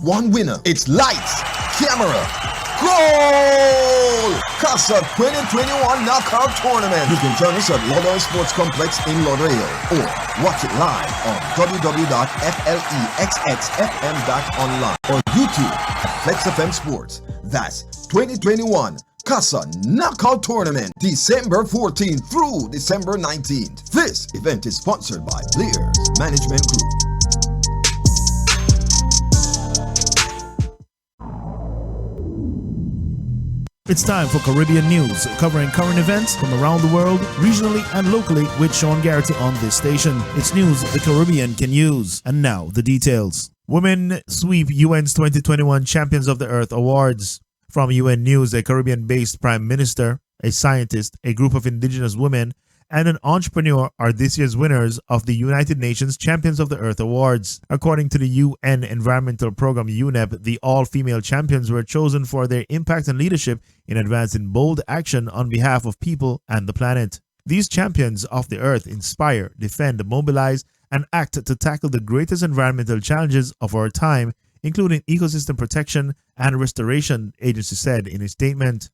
one winner. It's lights, camera, goal! Casa 2021 Knockout Tournament. You can join us at Lauderdale Sports Complex in Lauderdale or watch it live on www.flexxfm.online or YouTube at Flex FM Sports. That's 2021 Casa Knockout Tournament, December 14th through December 19th. This event is sponsored by Lears Management Group. It's time for Caribbean News, covering current events from around the world, regionally and locally, with Sean Garrity on this station. It's news the Caribbean can use. And now, the details. Women sweep UN's 2021 Champions of the Earth Awards. From UN News, a Caribbean-based prime minister, a scientist, a group of indigenous women, and an entrepreneur are this year's winners of the United Nations Champions of the Earth Awards. According to the UN Environmental Program UNEP, the all-female champions were chosen for their impact and leadership in advancing bold action on behalf of people and the planet. These champions of the Earth inspire, defend, mobilize, and act to tackle the greatest environmental challenges of our time, including ecosystem protection and restoration, agency said in a statement.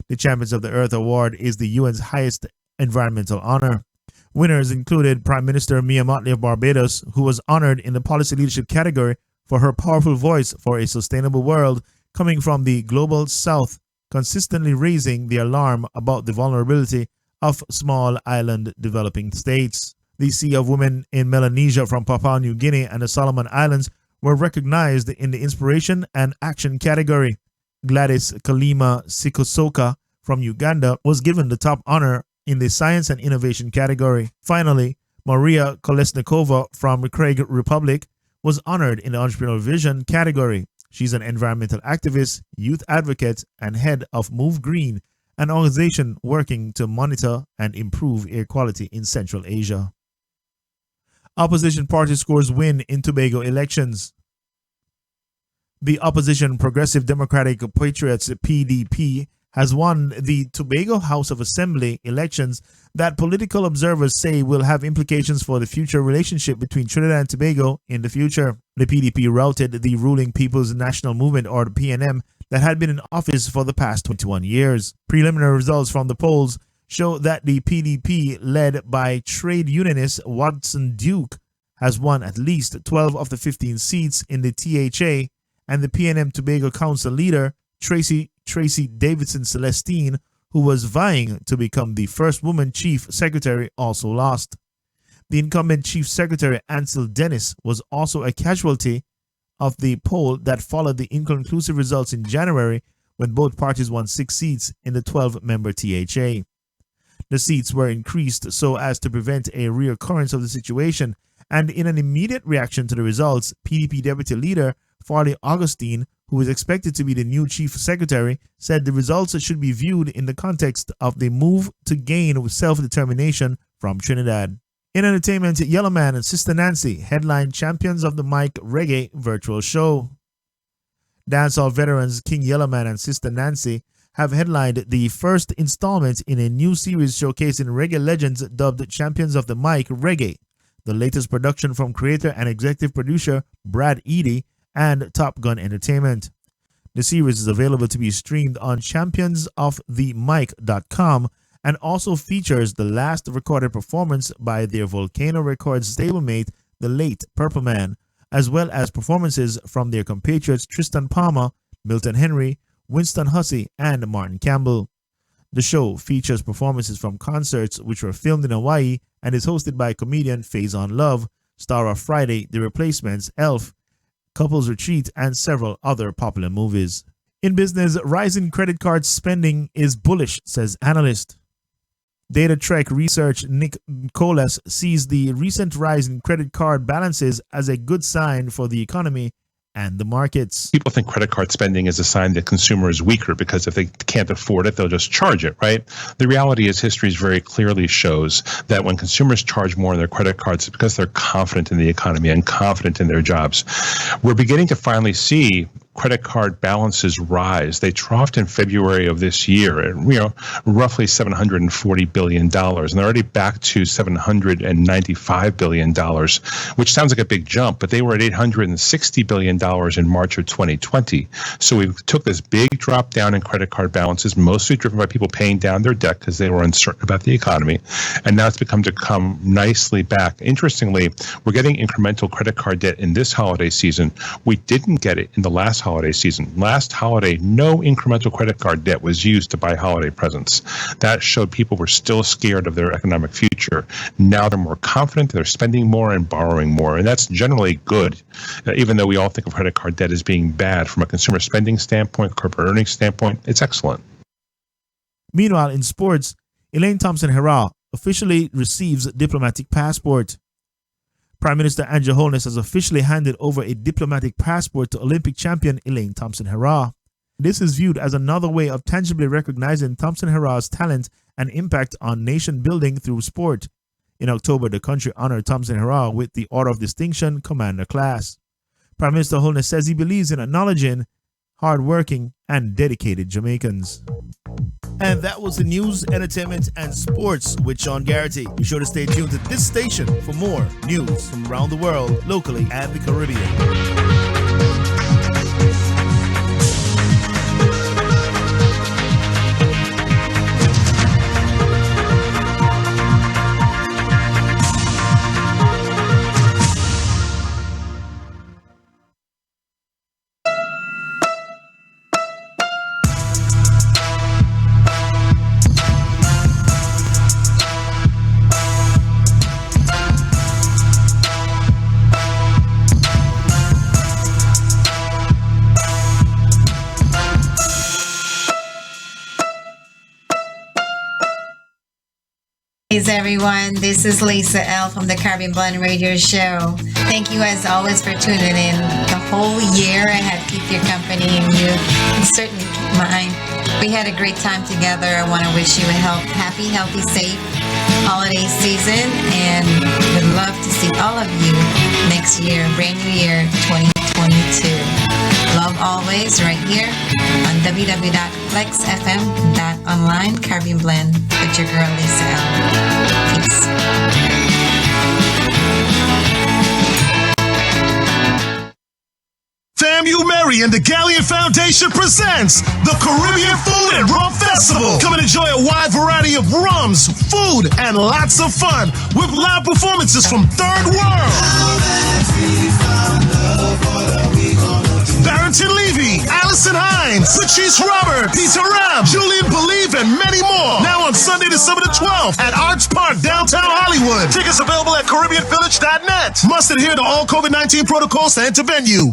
The Champions of the Earth Award is the UN's highest environmental honor. Winners included Prime Minister Mia Mottley of Barbados, who was honored in the policy leadership category for her powerful voice for a sustainable world coming from the global south, consistently raising the alarm about the vulnerability of small island developing states. The Sea of Women in Melanesia from Papua New Guinea and the Solomon Islands were recognized in the Inspiration and Action category. Gladys Kalima Sikosoka from Uganda was given the top honor in the Science and Innovation category. Finally, Maria Kolesnikova from Craig Republic was honored in the Entrepreneurial Vision category. She's an environmental activist, youth advocate, and head of Move Green, an organization working to monitor and improve air quality in Central Asia. Opposition party scores win in Tobago elections. The opposition Progressive Democratic Patriots PDP has won the Tobago House of Assembly elections that political observers say will have implications for the future relationship between Trinidad and Tobago in the future. The PDP routed the ruling People's National Movement, or the PNM, that had been in office for the past 21 years. Preliminary results from the polls show that the PDP, led by trade unionist Watson Duke, has won at least 12 of the 15 seats in the THA, and the PNM Tobago Council leader, Tracy Davidson Celestine, who was vying to become the first woman chief secretary, also lost. The incumbent chief secretary, Ansel Dennis, was also a casualty of the poll that followed the inconclusive results in January, when both parties won 6 seats in the 12-member THA. The seats were increased so as to prevent a reoccurrence of the situation, and in an immediate reaction to the results, PDP deputy leader Farley Augustine, who is expected to be the new chief secretary, said the results should be viewed in the context of the move to gain self-determination from Trinidad. In entertainment, Yellowman and Sister Nancy headline Champions of the Mic Reggae virtual show. Dancehall veterans King Yellowman and Sister Nancy have headlined the first installment in a new series showcasing reggae legends dubbed Champions of the Mic Reggae, the latest production from creator and executive producer Brad Eady and Top Gun Entertainment. The series is available to be streamed on championsofthemic.com and also features the last recorded performance by their Volcano Records stablemate, the late Purple Man, as well as performances from their compatriots Tristan Palmer, Milton Henry, Winston Hussey, and Martin Campbell. The show features performances from concerts which were filmed in Hawaii and is hosted by comedian Faison Love, star of Friday, The Replacements, Elf, Couples Retreat, and several other popular movies. In business, rising credit card spending is bullish, says analyst. DataTrek research Nick Colas sees the recent rise in credit card balances as a good sign for the economy and the markets. People think credit card spending is a sign that consumer is weaker because if they can't afford it, they'll just charge it, right? The reality is history very clearly shows that when consumers charge more on their credit cards, it's because they're confident in the economy and confident in their jobs. We're beginning to finally see credit card balances rise. They troughed in February of this year at roughly $740 billion, and they're already back to $795 billion, which sounds like a big jump, but they were at $860 billion in March of 2020. So we took this big drop down in credit card balances, mostly driven by people paying down their debt because they were uncertain about the economy, and now it's come nicely back. Interestingly, we're getting incremental credit card debt in this holiday season. We didn't get it in the last holiday season. Last holiday, no incremental credit card debt was used to buy holiday presents. That showed people were still scared of their economic future. Now they're more confident, they're spending more and borrowing more, and that's generally good, even though we all think of credit card debt as being bad from a consumer spending standpoint, corporate earnings standpoint. It's excellent. Meanwhile, in sports, Elaine Thompson-Herah officially receives diplomatic passport. Prime Minister Andrew Holness has officially handed over a diplomatic passport to Olympic champion Elaine Thompson-Herah. This is viewed as another way of tangibly recognizing Thompson-Herah's talent and impact on nation building through sport. In October, the country honored Thompson-Herah with the Order of Distinction Commander Class. Prime Minister Holness says he believes in acknowledging hardworking and dedicated Jamaicans. And that was the news, entertainment, and sports with Sean Garrity. Be sure to stay tuned to this station for more news from around the world, locally, and the Caribbean. Hey everyone, this is Lisa L from the Caribbean Blend Radio Show. Thank you as always for tuning in. The whole year I had keep your company and you certainly keep mine. We had a great time together. I want to wish you a happy, healthy, safe holiday season and would love to see all of you next year, brand new year 2022. Love always right here on www.flexfm.online. Caribbean Blend with your girl Lisa L. Peace. FAMU Mary and the Galleon Foundation presents the Caribbean Food and Rum Festival. Come and enjoy a wide variety of rums, food, and lots of fun with live performances from Third World, Barrington Levy, Allison Hines, Patrice Robert, Peter Ram, Julian Believe, and many more. Now on Sunday, December the 12th at Arch Park, downtown Hollywood. Tickets available at CaribbeanVillage.net. Must adhere to all COVID-19 protocols to enter venue.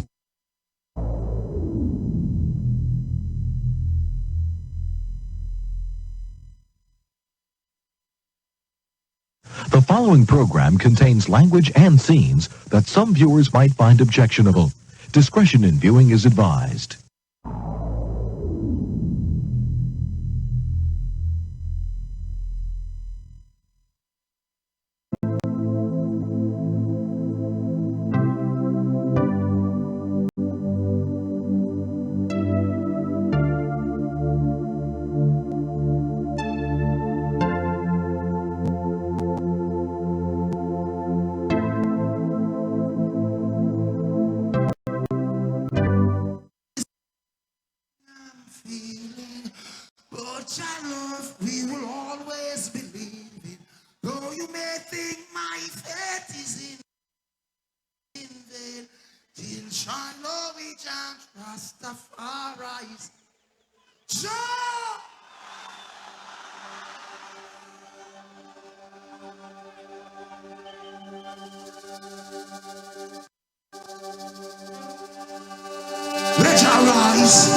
The following program contains language and scenes that some viewers might find objectionable. Discretion in viewing is advised. Let your rise.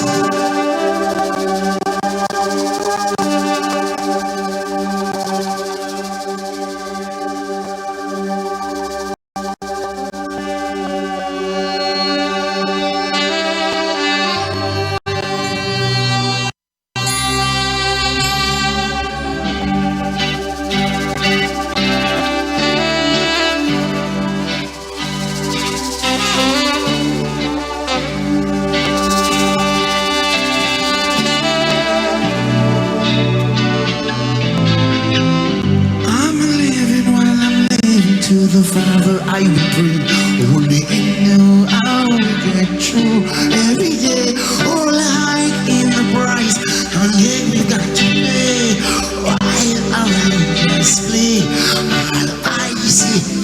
the Father I will pray. Only in you I will get through every day. All like in the price, and then we got to pay. While I display, while I see.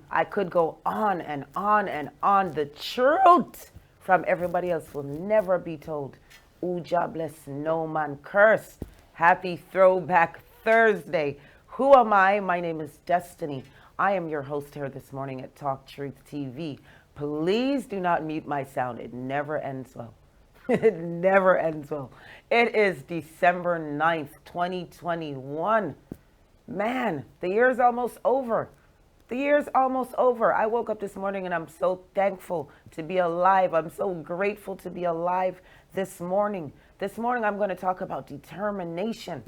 I could go on and on and on. The truth from everybody else will never be told. Ooh, jobless, no man curse. Happy Throwback Thursday. Who am I? My name is Destiny. I am your host here this morning at Talk Truth TV. Please do not mute my sound. It never ends well. It never ends well. It is December 9th, 2021. Man, the year's almost over. The year's almost over. I woke up this morning and I'm so thankful to be alive. I'm so grateful to be alive this morning. This morning I'm going to talk about determination.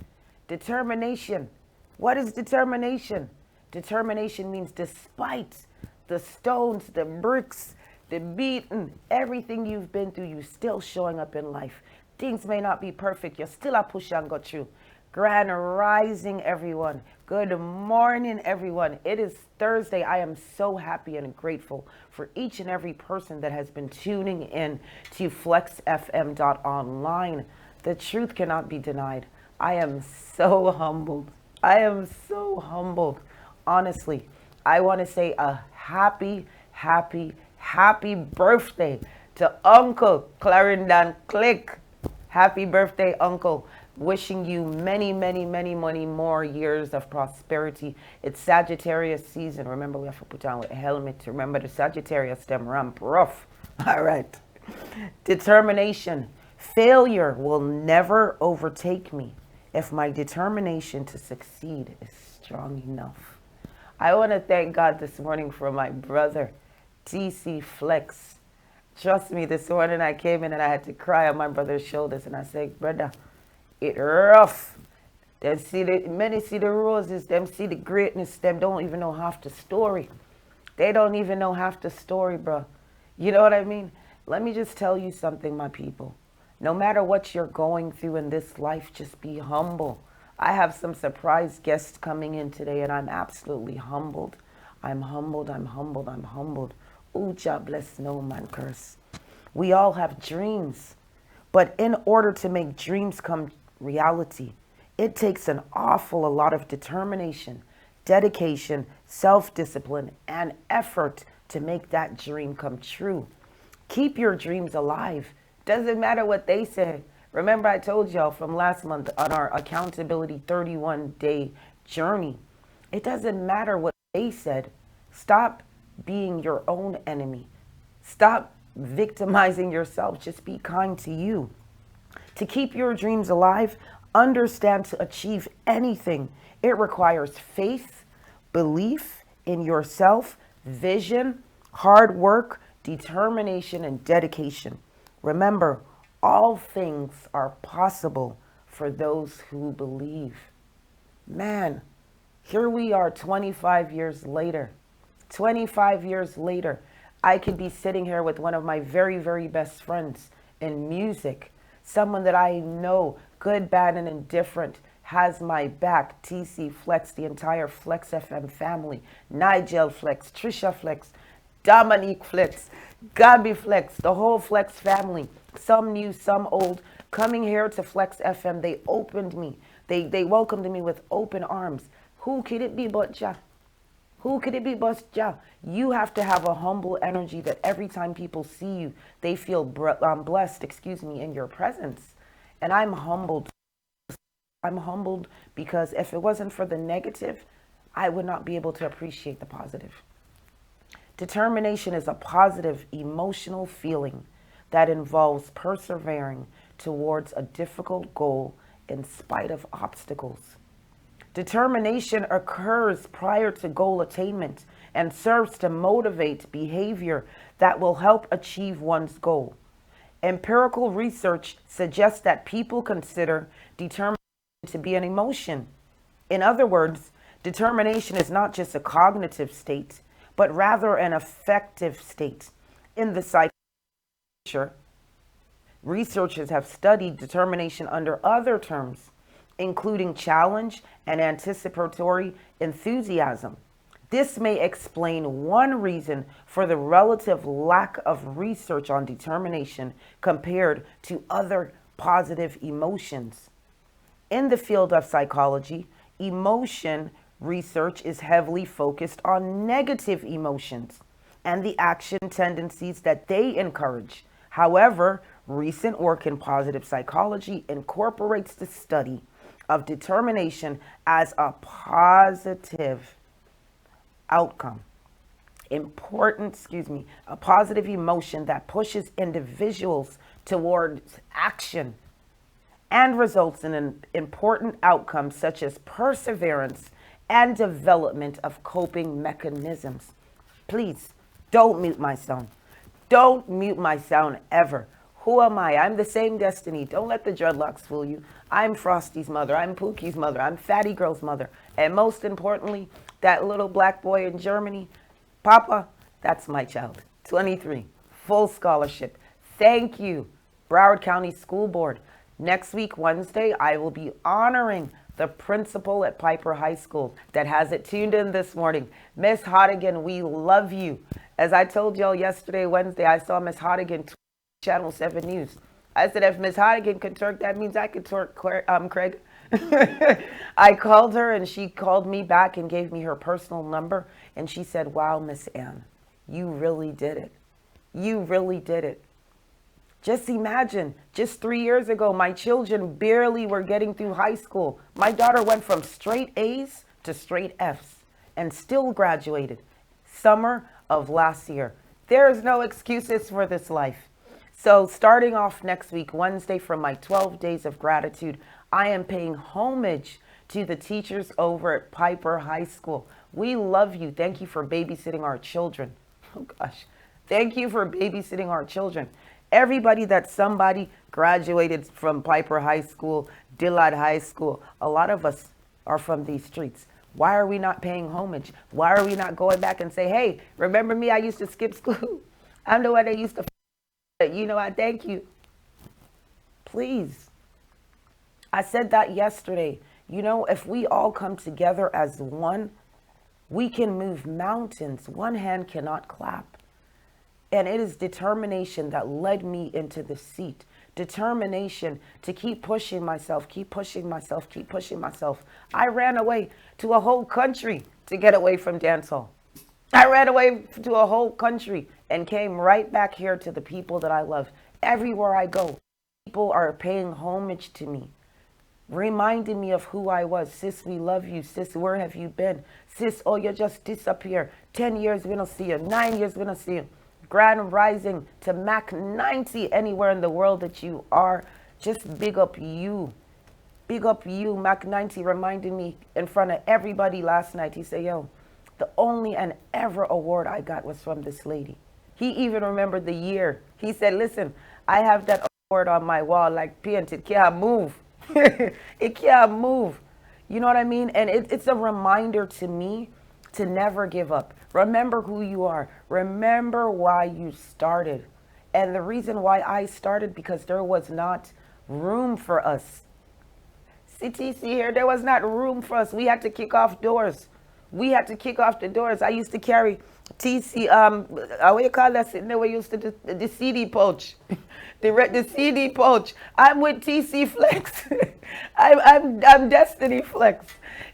Determination. What is determination? Determination means despite the stones, the bricks, the beating, everything you've been through, you still showing up in life. Things may not be perfect. You're still a push and go through. Grand rising, everyone. Good morning, everyone. It is Thursday. I am so happy and grateful for each and every person that has been tuning in to flexfm.online. The truth cannot be denied. I am so humbled. I am so humbled. Honestly, I want to say a happy birthday to Uncle Clarendon Click. Happy birthday, Uncle. Wishing you many more years of prosperity. It's Sagittarius season. Remember, we have to put on a helmet. Remember, the Sagittarius them ramp rough. All right. Determination. Failure will never overtake me if my determination to succeed is strong enough. I want to thank God this morning for my brother, TC Flex. Trust me, this morning I came in and I had to cry on my brother's shoulders, and I said, brother, it rough. Many see the roses, them see the greatness, them don't even know half the story. They don't even know half the story, bro. You know what I mean? Let me just tell you something, my people. No matter what you're going through in this life, just be humble. I have some surprise guests coming in today, and I'm absolutely humbled. I'm humbled, I'm humbled, I'm humbled. Ooh, God bless, no man curse. We all have dreams, but in order to make dreams come reality, it takes an awful lot of determination, dedication, self-discipline, and effort to make that dream come true. Keep your dreams alive. Doesn't matter what they say. Remember, I told y'all from last month on our accountability 31-day journey, it doesn't matter what they said. Stop being your own enemy. Stop victimizing yourself. Just be kind to you. To keep your dreams alive, understand to achieve anything, it requires faith, belief in yourself, vision, hard work, determination, and dedication. Remember, all things are possible for those who believe. Man, here we are 25 years later. 25 years later, I could be sitting here with one of my very, very best friends in music, someone that I know, good, bad, and indifferent, has my back. TC Flex, the entire Flex FM family, Nigel Flex, Trisha Flex, Dominique Flex, Gabi Flex, the whole Flex family, some new, some old, coming here to Flex FM. They opened me. They welcomed me with open arms. Who could it be but Jah? Who could it be but Jah? You have to have a humble energy that every time people see you, they feel blessed, in your presence. And I'm humbled. I'm humbled because if it wasn't for the negative, I would not be able to appreciate the positive. Determination is a positive emotional feeling that involves persevering towards a difficult goal in spite of obstacles. Determination occurs prior to goal attainment and serves to motivate behavior that will help achieve one's goal. Empirical research suggests that people consider determination to be an emotion. In other words, determination is not just a cognitive state, but rather an affective state. In the psychology, researchers have studied determination under other terms, including challenge and anticipatory enthusiasm. This may explain one reason for the relative lack of research on determination compared to other positive emotions. In the field of psychology, emotion research is heavily focused on negative emotions and the action tendencies that they encourage. However, recent work in positive psychology incorporates the study of determination as a positive outcome. A positive emotion that pushes individuals towards action and results in an important outcome such as perseverance and development of coping mechanisms. Please don't mute my sound. Don't mute my sound ever. Who am I? I'm the same destiny. Don't let the dreadlocks fool you. I'm Frosty's mother. I'm Pookie's mother. I'm Fatty Girl's mother. And most importantly, that little black boy in Germany, Papa, that's my child. 23, full scholarship. Thank you, Broward County School Board. Next week, Wednesday, I will be honoring the principal at Piper High School that has it tuned in this morning. Miss Hodigan, we love you. As I told y'all yesterday, Wednesday, I saw Miss Hodigan Channel 7 News. I said, if Miss Hodigan could twerk, that means I could twerk, Craig. I called her and she called me back and gave me her personal number. And she said, wow, Miss Ann, you really did it. You really did it. Just imagine, just 3 years ago, my children barely were getting through high school. My daughter went from straight A's to straight F's and still graduated summer of last year. There is no excuses for this life. So starting off next week, Wednesday, from my 12 days of gratitude, I am paying homage To the teachers over at Piper High School, we love you. Thank you for babysitting our children. Oh gosh. Thank you for babysitting our children. Everybody that somebody graduated from Piper High School, Dillard High School, a lot of us are from these streets. Why are we not paying homage? Why are we not going back and say, hey, remember me? I used to skip school. I'm the one that used to, you know, I thank you. Please. I said that yesterday. You know, if we all come together as one, we can move mountains. One hand cannot clap. And it is determination that led me into the seat. Determination to keep pushing myself, keep pushing myself, keep pushing myself. I ran away to a whole country to get away from dancehall. I ran away to a whole country and came right back here to the people that I love. Everywhere I go, people are paying homage to me, reminding me of who I was. Sis, we love you. Sis, where have you been? Sis, oh, you just disappear. 10 years, we don't see you. 9 years, we don't see you. Grand rising to Mac 90 anywhere in the world that you are. Just big up you. Big up you. Mac 90 reminded me in front of everybody last night. He said, yo, the only and ever award I got was from this lady. He even remembered the year. He said, listen, I have that award on my wall like paint. It can't move. It can't move. You know what I mean? And it's a reminder to me to never give up. Remember who you are. Remember why you started. And the reason why I started, because there was not room for us. CTC here, there was not room for us. We had to kick off doors. We had to kick off the doors. I used to carry TC, what you call that? Sitting there, we used to do the CD pouch. the CD pouch. I'm with TC Flex. I'm Destiny Flex.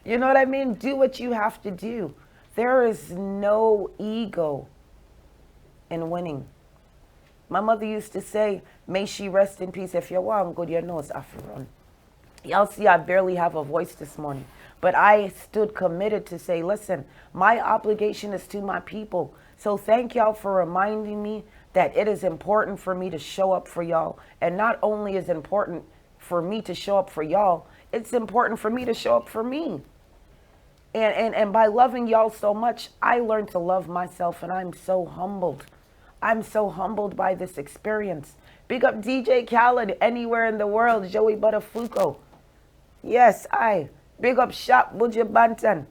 You know what I mean? Do what you have to do. There is no ego in winning. My mother used to say, may she rest in peace. If you want good, your nose off run. Y'all see, I barely have a voice this morning. But I stood committed to say, listen, my obligation is to my people. So thank y'all for reminding me that it is important for me to show up for y'all. And not only is it important for me to show up for y'all, it's important for me to show up for me. And by loving y'all so much, I learned to love myself, and I'm so humbled. I'm so humbled by this experience. Big up DJ Khaled anywhere in the world, Joey Buttafuoco. Yes, I. Big up Shop Buja Bantan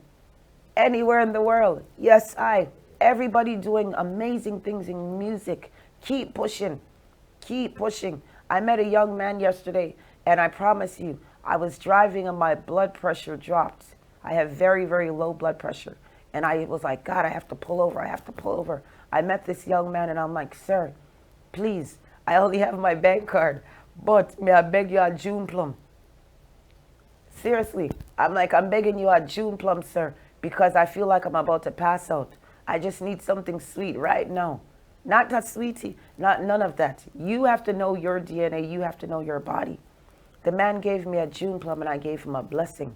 anywhere in the world. Yes, I. Everybody doing amazing things in music. Keep pushing. Keep pushing. I met a young man yesterday, and I promise you, I was driving and my blood pressure dropped. I have very, very low blood pressure. And I was like, God, I have to pull over. I have to pull over. I met this young man and I'm like, sir, please, I only have my bank card, but may I beg you a June plum? Seriously, I'm like, I'm begging you a June plum, sir, because I feel like I'm about to pass out. I just need something sweet right now. Not that sweetie, none of that. You have to know your DNA. You have to know your body. The man gave me a June plum and I gave him a blessing.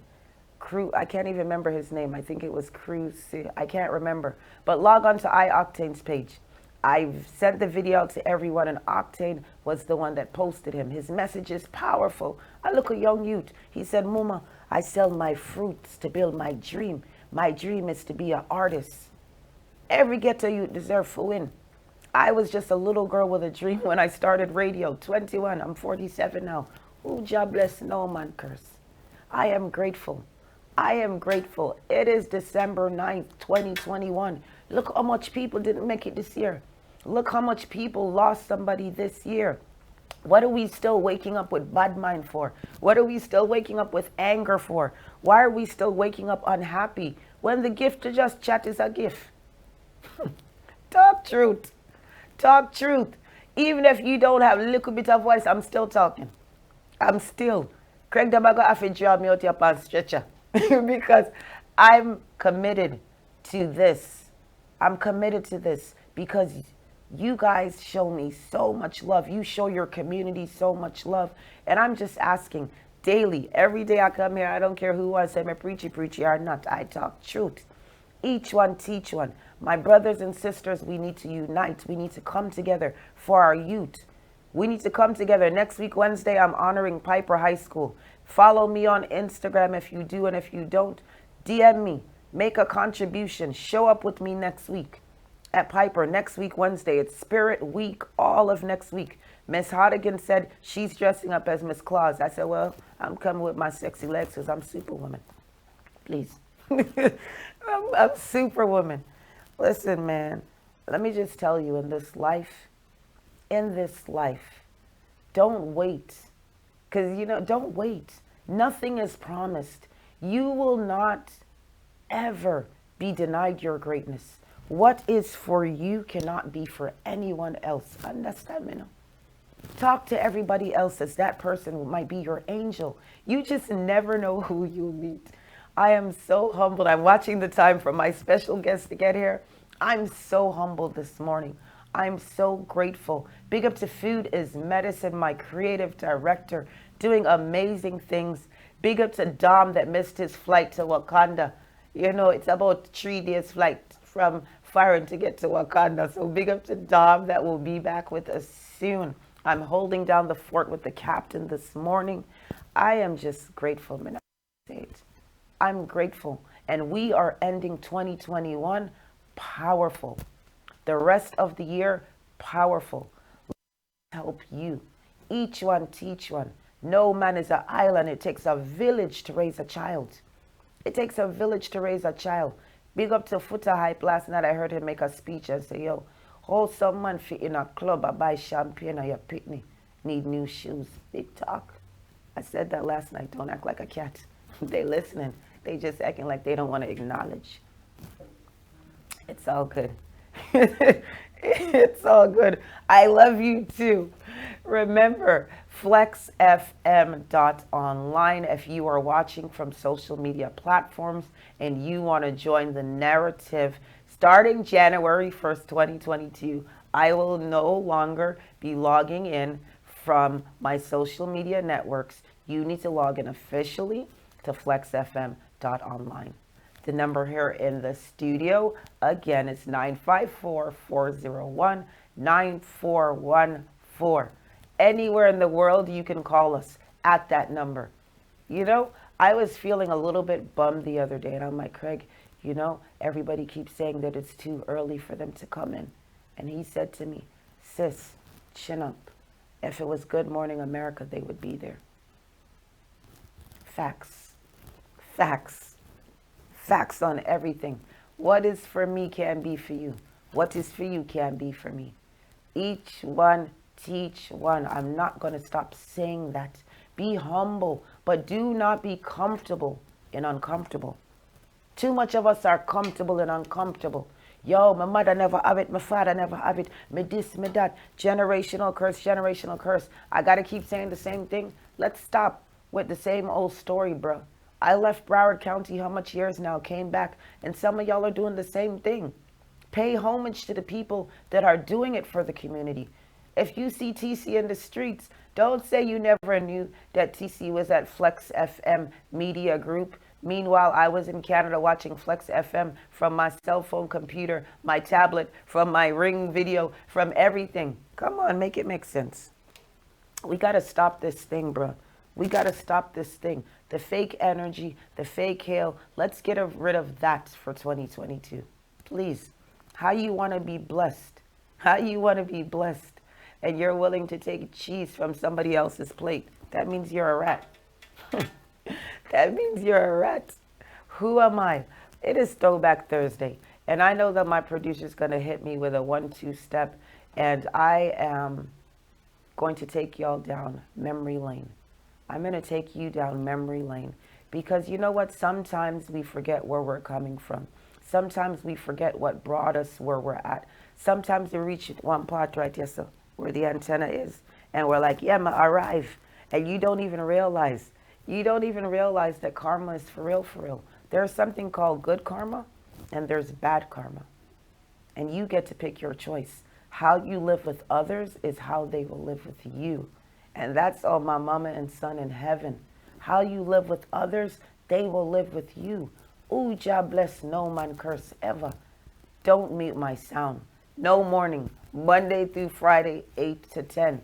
I can't even remember his name. I think it was Cruz. I can't remember. But log on to iOctane's page. I've sent the video out to everyone, and Octane was the one that posted him. His message is powerful. I look a young youth. He said, Mama, I sell my fruits to build my dream. My dream is to be an artist. Every ghetto youth deserves to win. I was just a little girl with a dream when I started radio. 21. I'm 47 now. Ooh, God bless, no man curse. I am grateful. I am grateful. It is December 9th, 2021. Look how much people didn't make it this year. Look how much people lost somebody this year. What are we still waking up with bad mind for? What are we still waking up with anger for? Why are we still waking up unhappy when the gift to just chat is a gift? Talk truth. Talk truth. Even if you don't have a little bit of voice, I'm still talking. I'm still. Craig Dabago have to draw me out here on stretcher. Because I'm committed to this. I'm committed to this because you guys show me so much love. You show your community so much love. And I'm just asking daily, every day I come here, I don't care who I say, me preachy or not, I talk truth. Each one teach one. My brothers and sisters, we need to unite. We need to come together for our youth. We need to come together. Next week, Wednesday, I'm honoring Piper High School. Follow me on Instagram if you do, and if you don't, DM me. Make a contribution. Show up with me next week at Piper. Next week, Wednesday. It's Spirit Week all of next week. Miss Hodigan said she's dressing up as Miss Claus. I said, well, I'm coming with my sexy legs because I'm Superwoman. Please. I'm Superwoman. Listen, man, let me just tell you, in this life, don't wait. Because, don't wait. Nothing is promised. You will not ever be denied your greatness. What is for you cannot be for anyone else. Understand me now? Talk to everybody else as that person might be your angel. You just never know who you'll meet. I am so humbled. I'm watching the time for my special guest to get here. I'm so humbled this morning. I'm so grateful. Big up to Food is Medicine, my creative director, doing amazing things. Big up to Dom that missed his flight to Wakanda. It's about 3 days flight from Firen to get to Wakanda. So big up to Dom that will be back with us soon. I'm holding down the fort with the captain this morning. I am just grateful, man. I'm grateful. And we are ending 2021 powerful. The rest of the year, powerful. Let's help you. Each one teach one. No man is an island. It takes a village to raise a child. It takes a village to raise a child. Big up to Foota Hype. Last night I heard him make a speech and say, yo, how some man fit in a club, I buy champagne or your pitney, need new shoes. Big talk. I said that last night. Don't act like a cat. They listening. They just acting like they don't want to acknowledge. It's all good. It's all good. I love you too. Remember, flexfm.online if you are watching from social media platforms and you want to join the narrative. Starting January 1st, 2022, I will no longer be logging in from my social media networks. You need to log in officially to flexfm.online. The number here in the studio, again, is 954-401-9414. Anywhere in the world, you can call us at that number. I was feeling a little bit bummed the other day, and I'm like, Craig, everybody keeps saying that it's too early for them to come in. And he said to me, sis, chin up. If it was Good Morning America, they would be there. Facts. Facts. Facts on everything. What is for me can be for you. What is for you can be for me. Each one, teach one. I'm not going to stop saying that. Be humble, but do not be comfortable in uncomfortable. Too much of us are comfortable and uncomfortable. Yo, my mother never have it, my father never have it, me this, me that. Generational curse, generational curse. I got to keep saying the same thing. Let's stop with the same old story, bro. I left Broward County how much years now, came back, and some of y'all are doing the same thing. Pay homage to the people that are doing it for the community. If you see TC in the streets, don't say you never knew that TC was at Flex FM Media Group. Meanwhile, I was in Canada watching Flex FM from my cell phone computer, my tablet, from my Ring video, from everything. Come on, make it make sense. We got to stop this thing, bro. We got to stop this thing. The fake energy, the fake hail. Let's get rid of that for 2022. Please. How you want to be blessed? How you want to be blessed? And you're willing to take cheese from somebody else's plate. That means you're a rat. That means you're a rat. Who am I? It is Throwback Thursday. And I know that my producer's going to hit me with a 1-2 step. And I am going to take y'all down memory lane. I'm going to take you down memory lane. Because you know what? Sometimes we forget where we're coming from. Sometimes we forget what brought us where we're at. Sometimes we reach one part right here, so where the antenna is. And we're like, yeah, I arrive. And you don't even realize. You don't even realize that karma is for real, for real. There's something called good karma and there's bad karma. And you get to pick your choice. How you live with others is how they will live with you. And that's all my mama and son in heaven. How you live with others, they will live with you. Ooh, Jah bless, no man curse ever. Don't mute my sound. No morning, Monday through Friday, 8 to 10.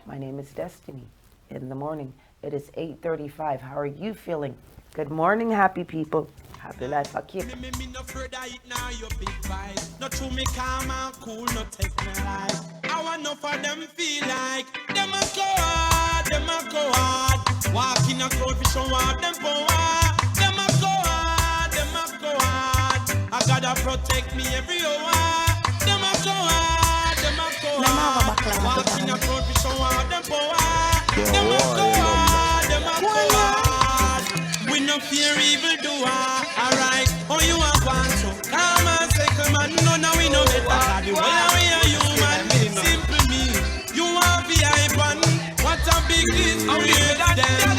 My name is Destiny. In the morning, it is 8:35. How are you feeling? Good morning, happy people. Happy life, I keep. Me no afraid of it now, your big vibe. Not true, me calm and cool, not take me life. I want enough of them feel like them a go hard, them a go hard. Walk in a crowd, fi show off them power. Them a go hard, them a go hard. I gotta protect me every hour. Them a go hard, them a go hard. Walk in a crowd, fi show off them power. Them a go hard, them a go hard. We no fear evil doer. Alright, oh you are one so come and second man. No, no, we no better. The way we are human, simple me. You are VIP one. What a big is to reach them.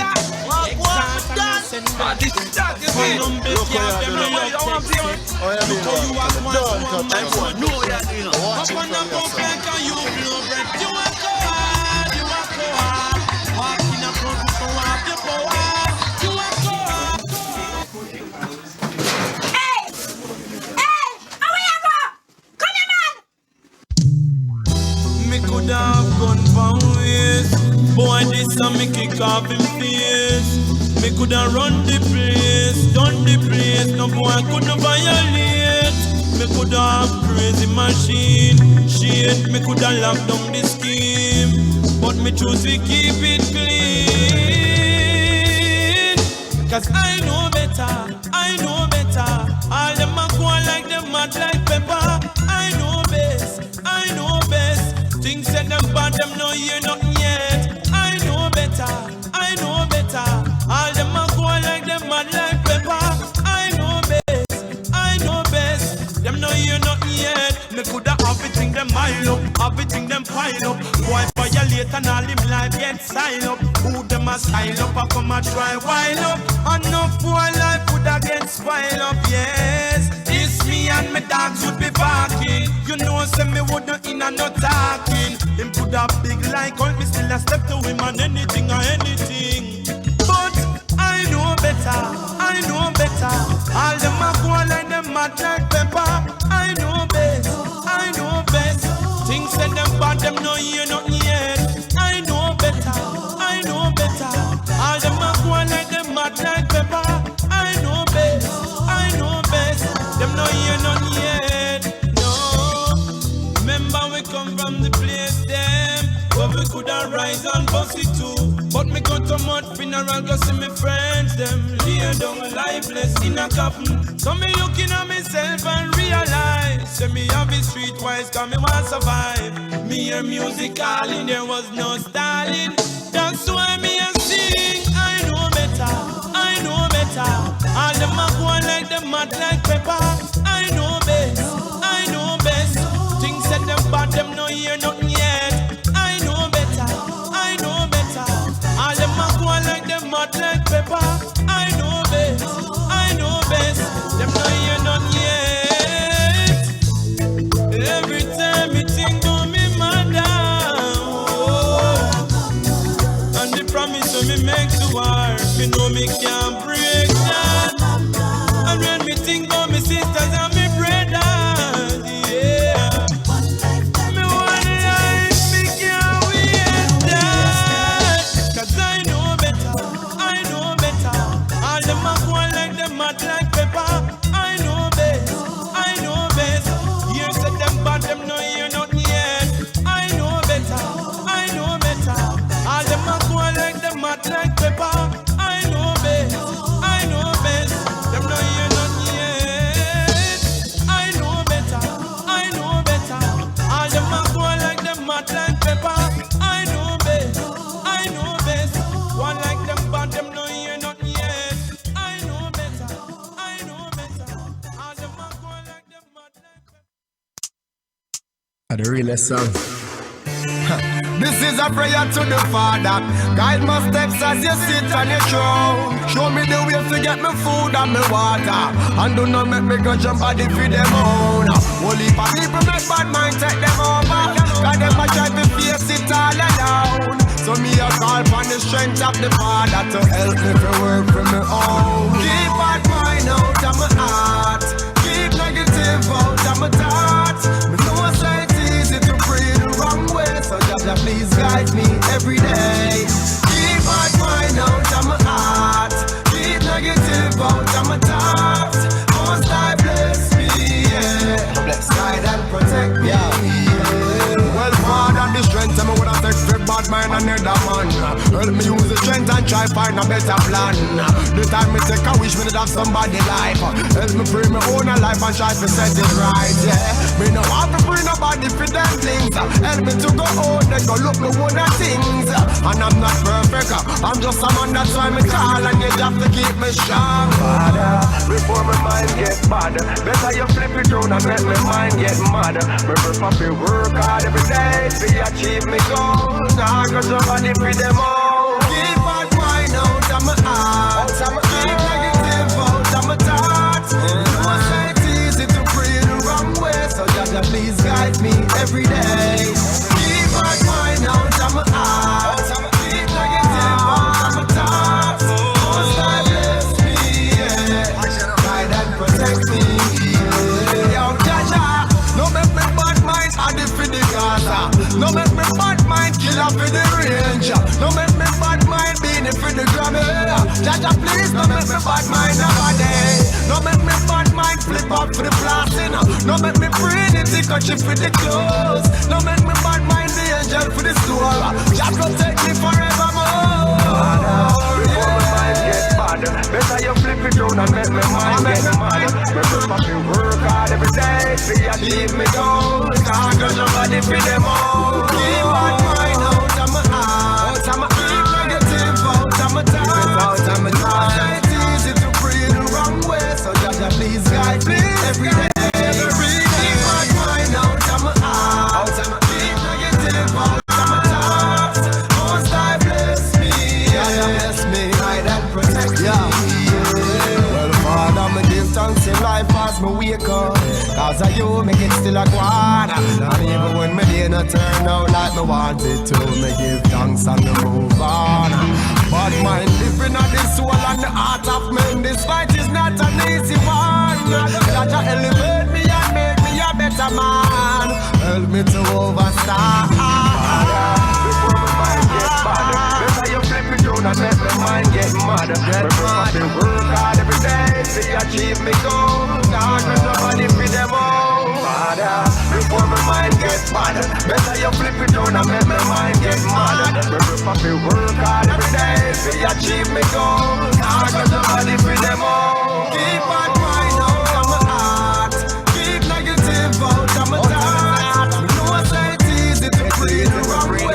Could have gone for ways. Boy, this a me kick off him face. Me could have run the place, done the place. No boy couldn't violate. Me could have crazy machine. Shit, me could have locked down the scheme. But me choose to keep it clean. Cause I know better, I know better. All them a go like them mad like pepper. I know best, I know best. Things said them bad, them no hear nothing yet. I know better, I know better. All them a go like them mad like pepper. I know best, I know best. Them no hear nothing yet. Me coulda have it thing them mile up, have it thing them pile up. Boy violate and all him life get sign up. Who them a style up, I come a try wild up. Enough boy life coulda get spoil up, yes. This me and my dogs would be barking. You know, say me wouldn't in and no talking. Him put a big like on me, still a step to him on anything or anything. But I know better, I know better. All them a go like them mad like pepper. I know best, I know best. Things said them bad, them no hear nothing yet. I know better, I know better. All them a go like them mad like pepper. I know best, I know best. Them no hear nothing yet. Remember we come from the place them, but we coulda rise and bust it too. But me go to mud funeral, go see me friends them lay down lifeless in a coffin. So me looking at myself and realize, say me have a streetwise, cause me want survive. Me hear music calling, there was no styling. That's why me a sing. I know better, I know better. All them a go like them mad like pepper. I know best, I know best. Things said them bad, them no hear nothing yet. I know better, I know better. All them a go like them mad like pepper. I know best, I know best. Them no hear nothing yet. Every time me think about me mother, oh, and the promise when me make to her, me know me can't break that. And when me think about me sisters and me brothers, yeah. Me one life, me can't wait that. Cause I know better, I know better. All them a go like them mad like pepper. I know best, I know best. Here said them bad, them no hear nothing yet. I know better, I know better. All them a go like them mad like pepper. I know best, I know best. Them no hear nothing yet. I know better, I know better. All them a go like them mad like pepper. I know best, I know best. One like them bad, them no hear nothing yet. I know better, I know better. All them a go like them mad like pepper. The realest song. This is a prayer to the Father. Guide my steps as you sit on your throne. Show me the way to get me food and me water. And do not make me go jump body for them own. Only for people make bad mind take them over. Cause them a try to face it all alone. So me a call for the strength of the Father to help me to work for me own. Keep bad mind out of my heart. Keep negative out of my thoughts. Me know it's easy to breathe the wrong way. So Jah please guide me every day. Keep bad mind out of my heart. Keep negative out of my thoughts. Most I bless me, yeah. Bless, guide and protect me, yeah. Well, Father, the strength, tell me what I take for bad mind and another man. Help me use the strength and try find a better plan. The time me take a wish me to have somebody life. Help me free my own life and try to set it right, yeah. Me no want to bring nobody for them things. Help me to go out, they go look me one of things. And I'm not perfect, I'm just a man, that's why me call. And you have to keep me strong, Father. Before my mind get bad, better you flip it round and let my mind get mad. Me prefer to work hard every day to achieve me goals. Now I got somebody for them all. Keep bad mind out of my heart. Keep negative out of my thoughts. No say it's easy to pray the wrong way, so Jaja please guide me every day. Keep bad mind out of my heart. Keep negative out of my thoughts. Most I bless me, yeah. Guide and protect me, yeah. Yo, Jaja, no make me bad mind add it for the Gaza. No make me bad mind kill up for the range. No make me bad mind being it for the Grammy. Jaja please, no make me bad mind nobody. No make me bad mind flip up for the blasting. No make me bring it take a chip for the clothes. No make me bad mind the angel for the store. Jah protect me forevermore. Before my mind gets bad, better you flip it round and make me mind get mad. Me prefer to work hard every day to achieve me goals. Can't go nobody for them all. Keep bad mind out of my heart. Keep negative out of my thoughts. It's easy to pray the wrong way, so Jaja please guide me every day. Keep bad mind out of my heart. Keep negative out of my thoughts. Most I bless me, yeah. Bless me, guide and protect me. Well, Father, me give thanks in life as me wake up. Cause of you, make it still a guana. And even when me day not turn out like me want it to, me give thanks and me move on. But mind living on the soul and the heart of men. This fight is not an easy one. Jaja elevate me and make me a better man. Help me to overstand. Before my mind gets bad, better you flip it down and make my mind get mad. Remember to work hard every day to achieve me goals. Now there's nobody for them all. Father, before my mind gets bad, better you flip it down and make my mind get mad. Remember to work hard every day to achieve me goals. Now there's nobody for them all. Keep bad mind out of my heart. Keep negative out of my thoughts. We know I say it's easy to play the wrong way,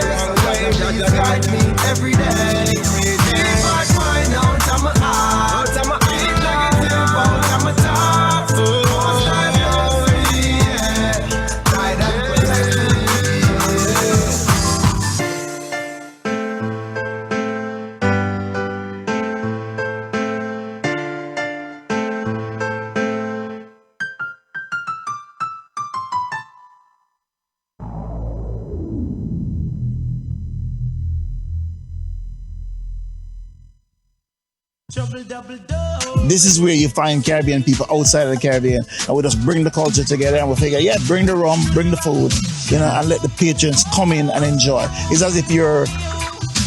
so you guide me every day. Keep bad mind out of my heart. Keep negative out of my thoughts. Most I bless me, yeah. Guide and protect me. This is where you find Caribbean people outside of the Caribbean, and we just bring the culture together, and we figure, yeah, bring the rum, bring the food, and let the patrons come in and enjoy. It's as if you're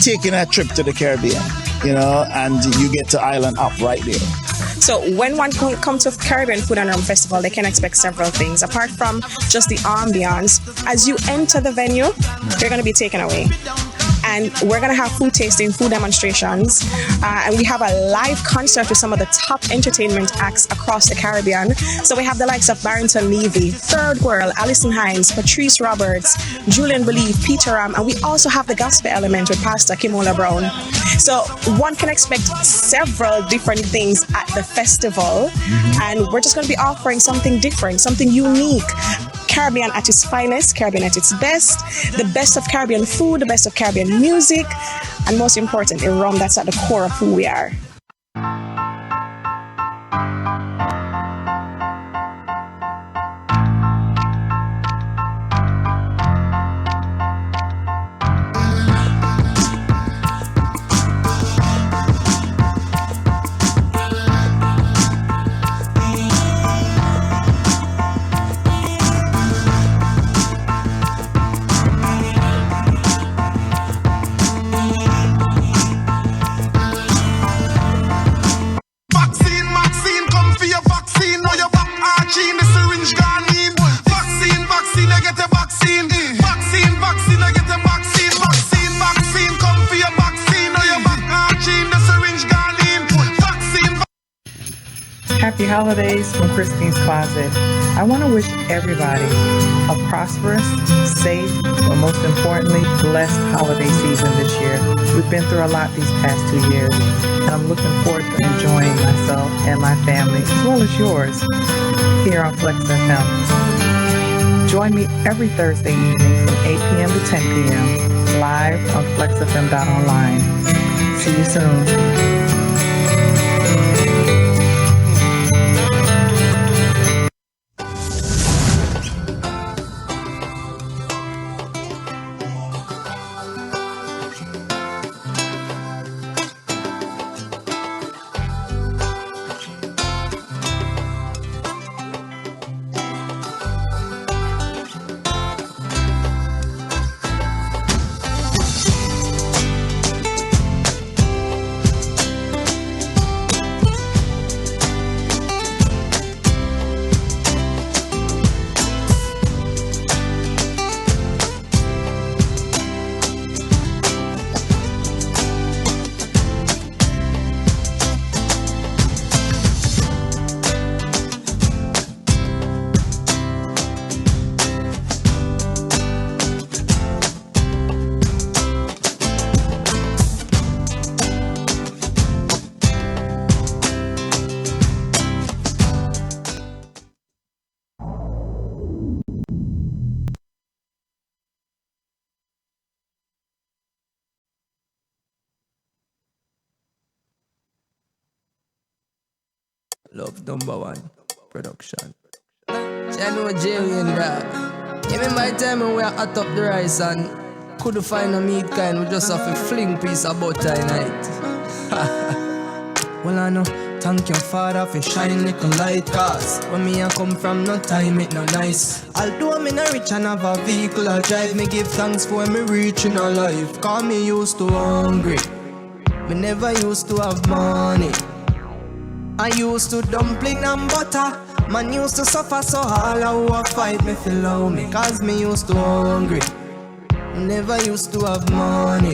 taking a trip to the Caribbean, and you get to Island Up right there. So when one comes to Caribbean Food and Rum Festival, they can expect several things. Apart from just the ambiance, as you enter the venue, you're going to be taken away. And we're going to have food tasting, food demonstrations, and we have a live concert with some of the top entertainment acts across the Caribbean. So we have the likes of Barrington Levy, Third World, Alison Hines, Patrice Roberts, Julian Believe, Peter Ram, and we also have the gospel element with Pastor Kimola Brown. So one can expect several different things at the festival, and we're just going to be offering something different, something unique. Caribbean at its finest, Caribbean at its best, the best of Caribbean food, the best of Caribbean music, and most importantly, rum that's at the core of who we are. Happy holidays from Christine's Closet. I want to wish everybody a prosperous, safe, but most importantly, blessed holiday season this year. We've been through a lot these past 2 years, and I'm looking forward to enjoying myself and my family, as well as yours, here on Flex FM. Join me every Thursday evening from 8 p.m. to 10 p.m. live on flexfm.online. See you soon. Love #1 production. Channel Jerry and that. Even by the time we are hot up the rice and couldn't find a meat kind, we just have a fling piece of butter in it. Well, I know, thank your father for shine little light. Cause when me I come from, no time it no nice. Although me not rich and have a vehicle I drive, me give thanks for me reaching a life. Cause me used to hungry, me never used to have money. I used to dumpling and butter. Man used to suffer so all I would fight me feel love me. Cause me used to hungry, never used to have money.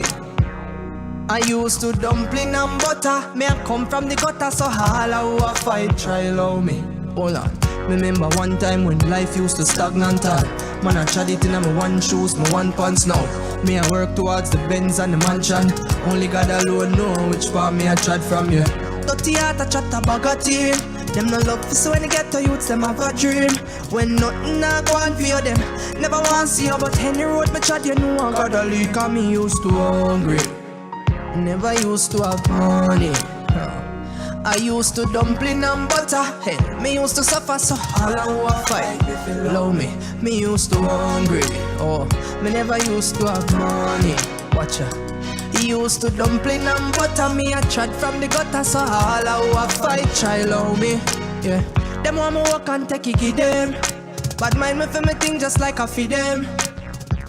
I used to dumpling and butter. Me I come from the gutter so all I would fight try love me. Hold on, remember one time when life used to stagnant hard. Man I tried it in my one shoes, my one pants now. Me I work towards the Benz and the mansion. Only God alone know which part me I tried from you. Dirty heart a chat a bag of team. Them no love for so when they get to youths, them have a dream. When nothing a go on for them, never want see you, but any road me chat, you know I got a leak. Cause me used to hungry, never used to have money. I used to dumpling and butter. Hey, me used to suffer so all I want fight. Love me, me used to hungry. Oh, me never used to have money. Watch ya. He used to dumpling and butter. Me I tried from the gutter so all I want fight try love me. Yeah, them want me walk and take it give them. But mind me for me thing just like I feed them.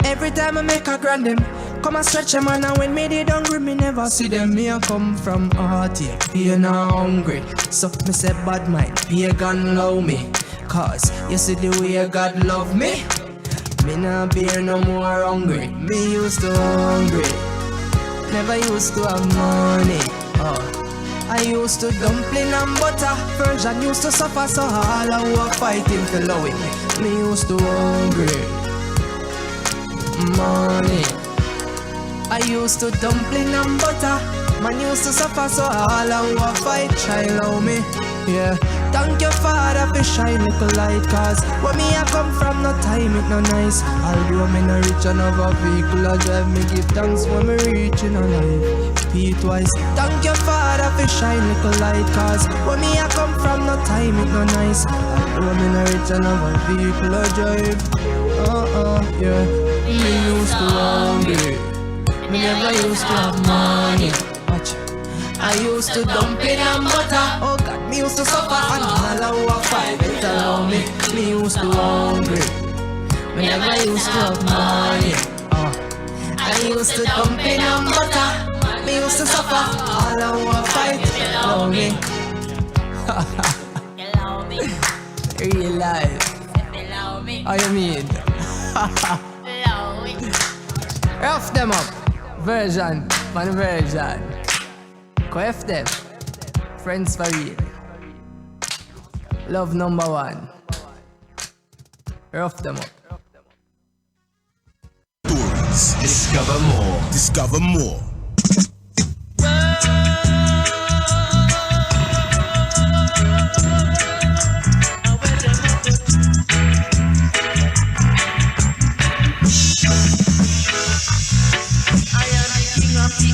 Every time I make a grand them, come and stretch them and when me they hungry me never see them. Me I come from heartache, pain and hungry. So me say bad mind, pagan love me. Cause you see the way God love me. Me nah bear no more hungry. Me used to hungry, never used to have money. I used to dumpling and butter. Version used to suffer so all I was fighting for love with me. Me used to hungry, money. I used to dumpling and butter. Man used to suffer so all I was fight try love me. Yeah, thank your father for shine little light. Cause where me I come from, no time it no nice. Although me no rich and have a vehicle I drive, me give thanks when me reaching a life. Repeat twice, thank your father for shine little light. Cause where me I come from, no time it no nice. Although me no rich and have a vehicle I drive. Yeah, me used to hungry, me never used to have money. Watch, I used to dumpling and butter. Oh God, me used to suffer and all I was fight better love me. Me used to hungry, me never used to have money. I used to dumpling and butter. Me used to suffer, all I was fight love me. Real life. How you mean? Rough them up. Version, man version. F them. Friends for real. Love number one. Rough them up. Discover more. Discover more.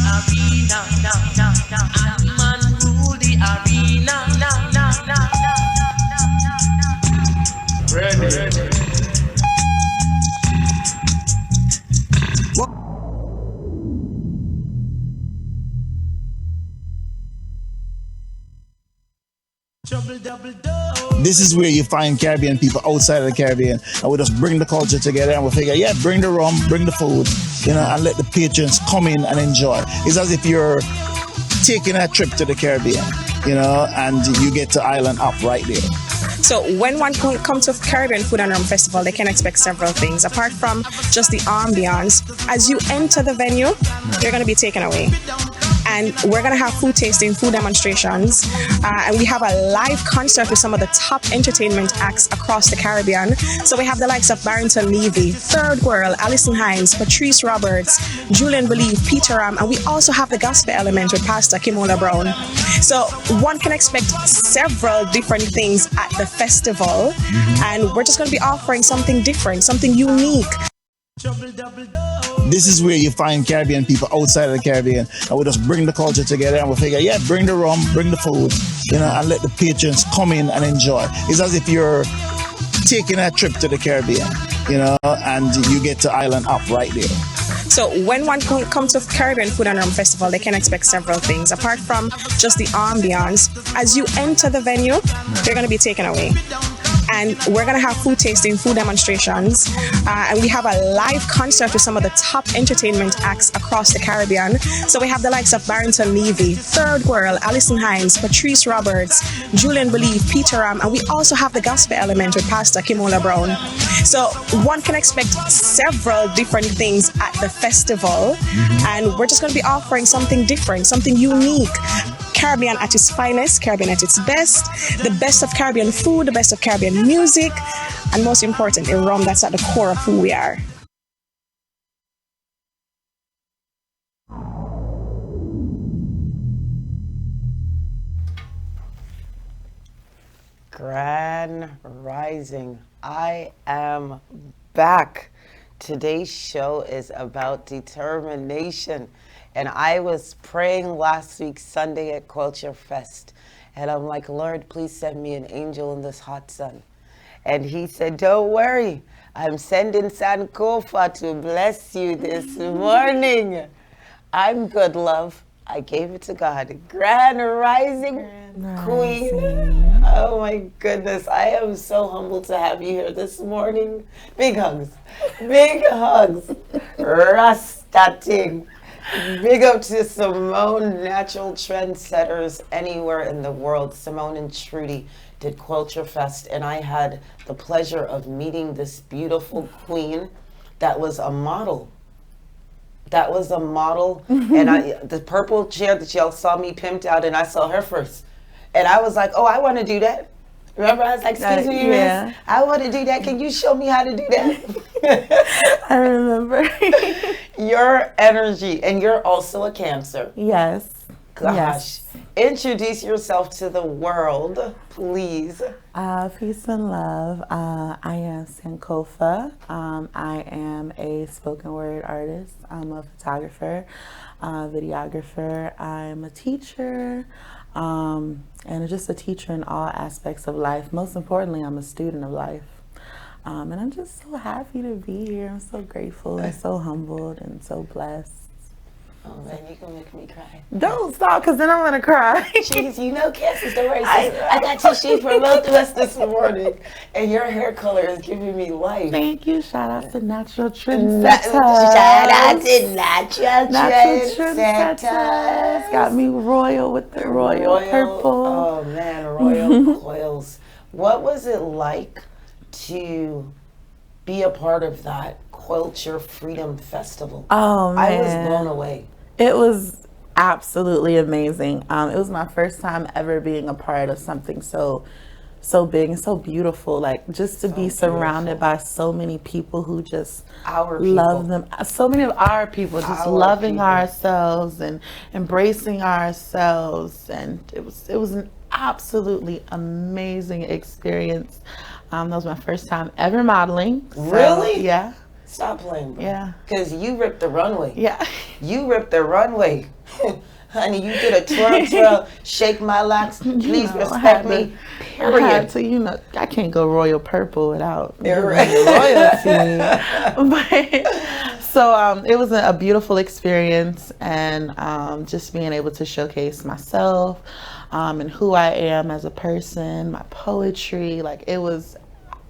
Arena, and man rule the arena. Ready. This is where you find Caribbean people outside of the Caribbean, and we just bring the culture together, and we figure, yeah, bring the rum, bring the food, you know, and let the patrons come in and enjoy. It's as if you're taking a trip to the Caribbean, you know, and you get to Island Up right there. So when one comes to Caribbean Food and Rum Festival, they can expect several things. Apart from just the ambiance, as you enter the venue, you're going to be taken away. And we're going to have food tasting, food demonstrations, and we have a live concert with some of the top entertainment acts across the Caribbean. So we have the likes of Barrington Levy, Third World, Alison Hines, Patrice Roberts, Julian Believe, Peter Ram, and we also have the gospel element with Pastor Kimola Brown. So one can expect several different things at the festival, and we're just going to be offering something different, something unique. This is where you find Caribbean people outside of the Caribbean, and we just bring the culture together, and we figure, yeah, bring the rum, bring the food, you know, and let the patrons come in and enjoy. It's as if you're taking a trip to the Caribbean, you know, and you get to Island Up right there. So when one comes to Caribbean Food and Rum Festival, they can expect several things. Apart from just the ambiance, as you enter the venue, you're going to be taken away. And we're going to have food tasting, food demonstrations, and we have a live concert with some of the top entertainment acts across the Caribbean. So we have the likes of Barrington Levy, Third World, Alison Hines, Patrice Roberts, Julian Believe, Peter Ram, and we also have the gospel element with Pastor Kimola Brown. So one can expect several different things at the festival, and we're just going to be offering something different, something unique. Caribbean at its finest, Caribbean at its best, the best of Caribbean food, the best of Caribbean music, and most importantly, rum that's at the core of who we are. Grand Rising. I am back. Today's show is about determination. And I was praying last week, Sunday at Culture Fest. And I'm like, Lord, please send me an angel in this hot sun. And he said, don't worry. I'm sending Sankofa to bless you this morning. I'm good, love. I gave it to God. Grand Rising Queen. Oh my goodness. I am so humbled to have you here this morning. Big hugs. Big hugs. Rastating. Big up to Simone, Natural Trendsetters anywhere in the world. Simone and Trudy did Culture Fest, and I had the pleasure of meeting this beautiful queen that was a model. That was a model, and the purple chair that y'all saw me pimped out, and I saw her first. And I was like, oh, I want to do that. Remember, I was like, excuse me, miss, I want to do that. Can you show me how to do that? I remember. Your energy, and you're also a Cancer. Yes. Gosh. Yes. Introduce yourself to the world, please. Peace and love. I am Sankofa. I am a spoken word artist. I'm a photographer, videographer. I'm a teacher. And just a teacher in all aspects of life. Most importantly, I'm a student of life. And I'm just so happy to be here. I'm so grateful and so humbled and so blessed. Oh man, you're gonna make me cry. Don't stop, because then I'm gonna cry. Jeez, you know Cassie's the worst. I got tissues for both of us this morning. And your hair color is giving me life. Thank you. Shout out to Natural Trendsetters. Shout out to Natural Trendsetters. Got me royal with the royal purple. Oh man, royal coils. What was it like to be a part of that Culture Freedom Festival? Oh man, I was blown away. It was absolutely amazing. It was my first time ever being a part of something so so big and so beautiful. Like just to be surrounded by so many people who just love them. So many of our people just loving ourselves and embracing ourselves, and it was an absolutely amazing experience. That was my first time ever modeling. So, Really? Yeah. Stop playing, bro. Yeah. Because you ripped the runway. Yeah. You ripped the runway. Honey, you did a twirl, shake my locks. Please respect me. I had to, I can't go royal purple without royalty. But, so it was a beautiful experience, and just being able to showcase myself and who I am as a person, my poetry, like it was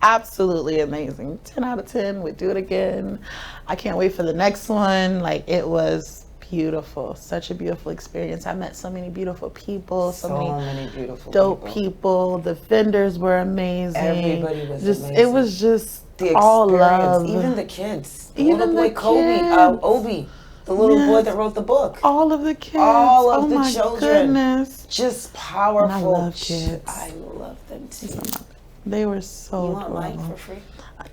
absolutely amazing. 10 out of 10. We'd do it again. I can't wait for the next one. Like it was beautiful. Such a beautiful experience. I met so many beautiful people, so many beautiful dope people. The vendors were amazing. Everybody was amazing. It was just the all experience. love. Even the kids. The Even little boy the Kobe, kids. Obi, the little boy that wrote the book. All of the kids. All of oh the my children. Goodness. Just powerful. And I love kids. I love them too. They were so You want Mike adorable. for free?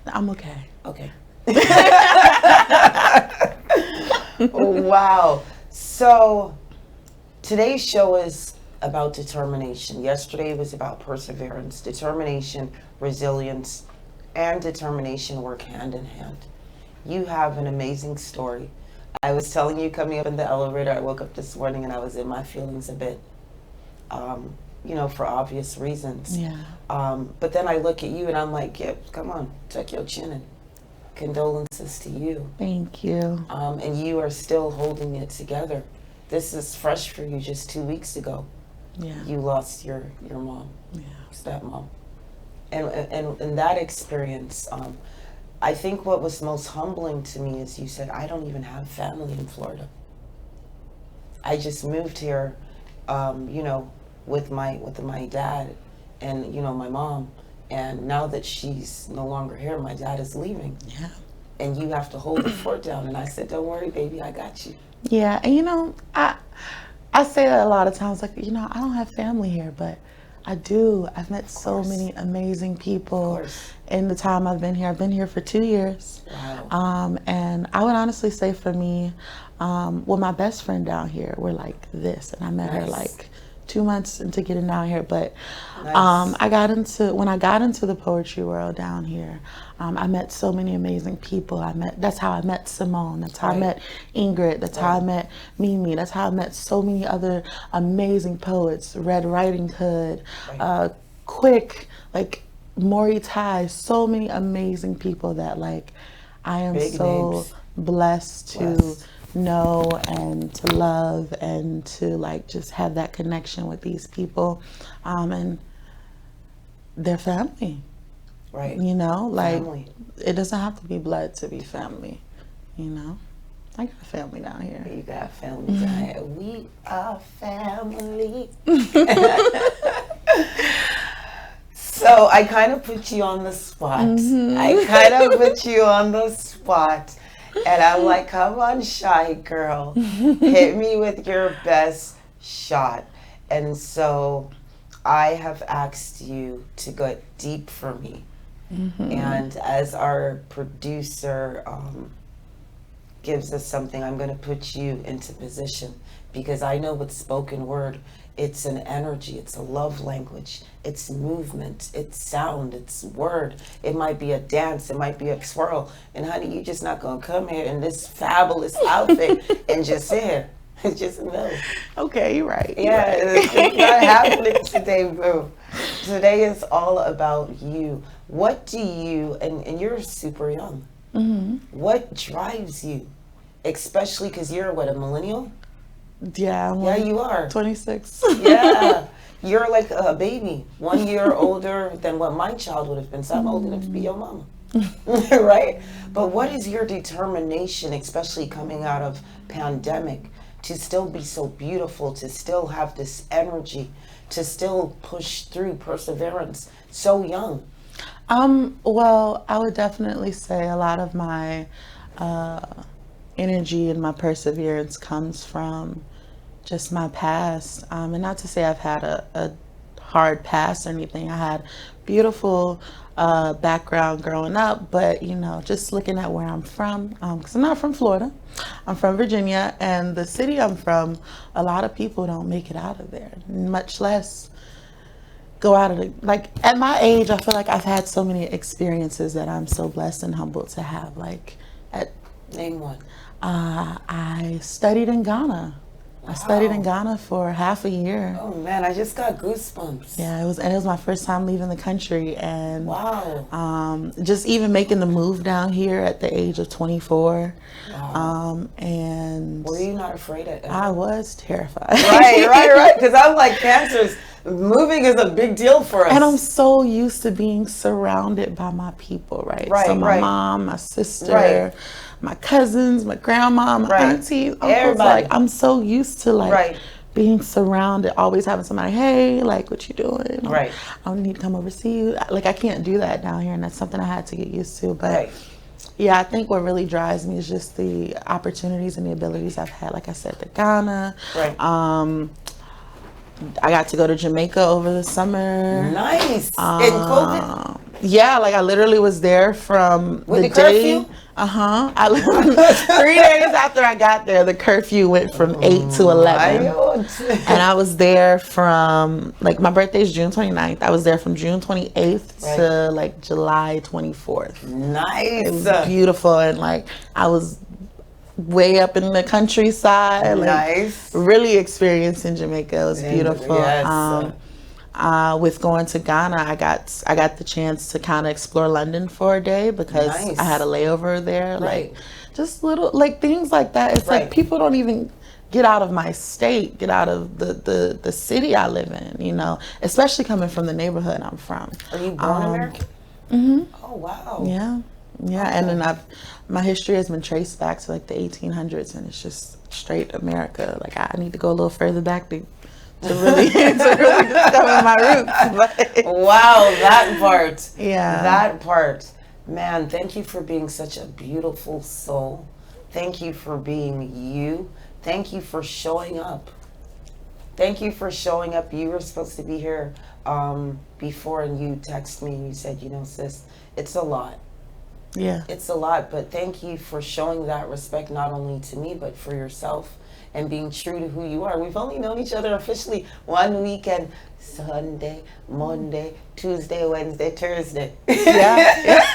I'm okay. Okay. Wow. So today's show is about determination. Yesterday was about perseverance. Determination, resilience, and determination work hand in hand. You have an amazing story. I was telling you coming up in the elevator, I woke up this morning and I was in my feelings a bit, for obvious reasons. Yeah. But then I look at you and I'm like, yeah, come on, tuck your chin in. Condolences to you. Thank you. And you are still holding it together. This is fresh for you. Just 2 weeks ago, Yeah. you lost your mom, stepmom, and that experience. I think what was most humbling to me is you said, I don't even have family in Florida. I just moved here, with my dad and my mom. And now that she's no longer here, my dad is leaving. Yeah. And you have to hold the fort down. And I said, don't worry, baby, I got you. Yeah, and I say that a lot of times, like, I don't have family here, but I do. I've met so many amazing people in the time I've been here. I've been here for 2 years. Wow. And I would honestly say for me, my best friend down here, we're like this, and I met her like 2 months into getting down here, but when I got into the poetry world down here, I met so many amazing people. That's how I met Simone. That's how I met Ingrid. That's how I met Mimi. That's how I met so many other amazing poets. Red Riding Hood, Quick, like Maury Tai. So many amazing people that like I am Big so names. blessed to know and to love and to like just have that connection with these people, and their family. Right. Like Family. it doesn't have to be blood to be family. I got a family down here. You got family down here. We are family. So I kind of put you on the spot. I kind of put you on the spot. And I'm like, come on, shy girl. Hit me with your best shot. And so I have asked you to go deep for me. And as our producer gives us something, I'm going to put you into position, because I know with spoken word, it's an energy, it's a love language, it's movement, it's sound, it's word. It might be a dance, it might be a swirl. And honey, you're just not going to come here in this fabulous outfit and just sit here. Just no. Okay, you're right. Yeah, it's not happening today, boo. Today is all about you. What do you, and you're super young, what drives you? Especially because you're what, a millennial? Yeah, Yeah, you are. 26. Yeah, you're like a baby, 1 year older than what my child would have been. So I'm old enough to be your mama, right? But what is your determination, especially coming out of pandemic, to still be so beautiful, to still have this energy, to still push through, perseverance, so young? Well, I would definitely say a lot of my energy and my perseverance comes from just my past. And not to say I've had a hard past or anything. I had beautiful background growing up, but you know, just looking at where I'm from, because I'm not from Florida, I'm from Virginia, and the city I'm from, a lot of people don't make it out of there, much less go out of it. Like at my age, I feel like I've had so many experiences that I'm so blessed and humbled to have. Like name one. I studied in Ghana. I studied in Ghana for half a year. Oh man, I just got goosebumps. Yeah, it was my first time leaving the country, and wow. Just even making the move down here at the age of 24. Wow. And were you not afraid of it? I was terrified. Right. Because I'm like, cancers, moving is a big deal for us. And I'm so used to being surrounded by my people, right? So my mom, my sister, my cousins, my grandma, my aunties, uncles, like I'm so used to like being surrounded, always having somebody, hey, like what you doing? Right. I don't need to come over see you. Like I can't do that down here, and that's something I had to get used to. But yeah, I think what really drives me is just the opportunities and the abilities I've had. Like I said, the Ghana. Right. I got to go to Jamaica over the summer. Nice. In COVID? Yeah, like I literally was there from with the curfew? day. 3 days after I got there, the curfew went from 8 to 11. And I was there from, like, my birthday is June 29th. I was there from June 28th to like July 24th. Nice. It was beautiful, and like I was way up in the countryside. Nice. Like, really experiencing Jamaica. It was beautiful. Yes. With going to Ghana, I got the chance to kind of explore London for a day because I had a layover there. Like just little like things like that. It's like people don't even get out of my state, get out of the city I live in, you know, especially coming from the neighborhood I'm from. Are you born American? Mm-hmm. Oh wow. Yeah. And then my history has been traced back to like the 1800s, and it's just straight America. Like I need to go a little further back to really discover my roots. Wow, that part. Yeah. That part. Man, thank you for being such a beautiful soul. Thank you for being you. Thank you for showing up. Thank you for showing up. You were supposed to be here before, and you texted me and you said, you know, sis, it's a lot. Yeah. It's a lot, but thank you for showing that respect not only to me, but for yourself, and being true to who you are. We've only known each other officially one weekend: Sunday, Monday, Tuesday, Wednesday, Thursday. Yeah.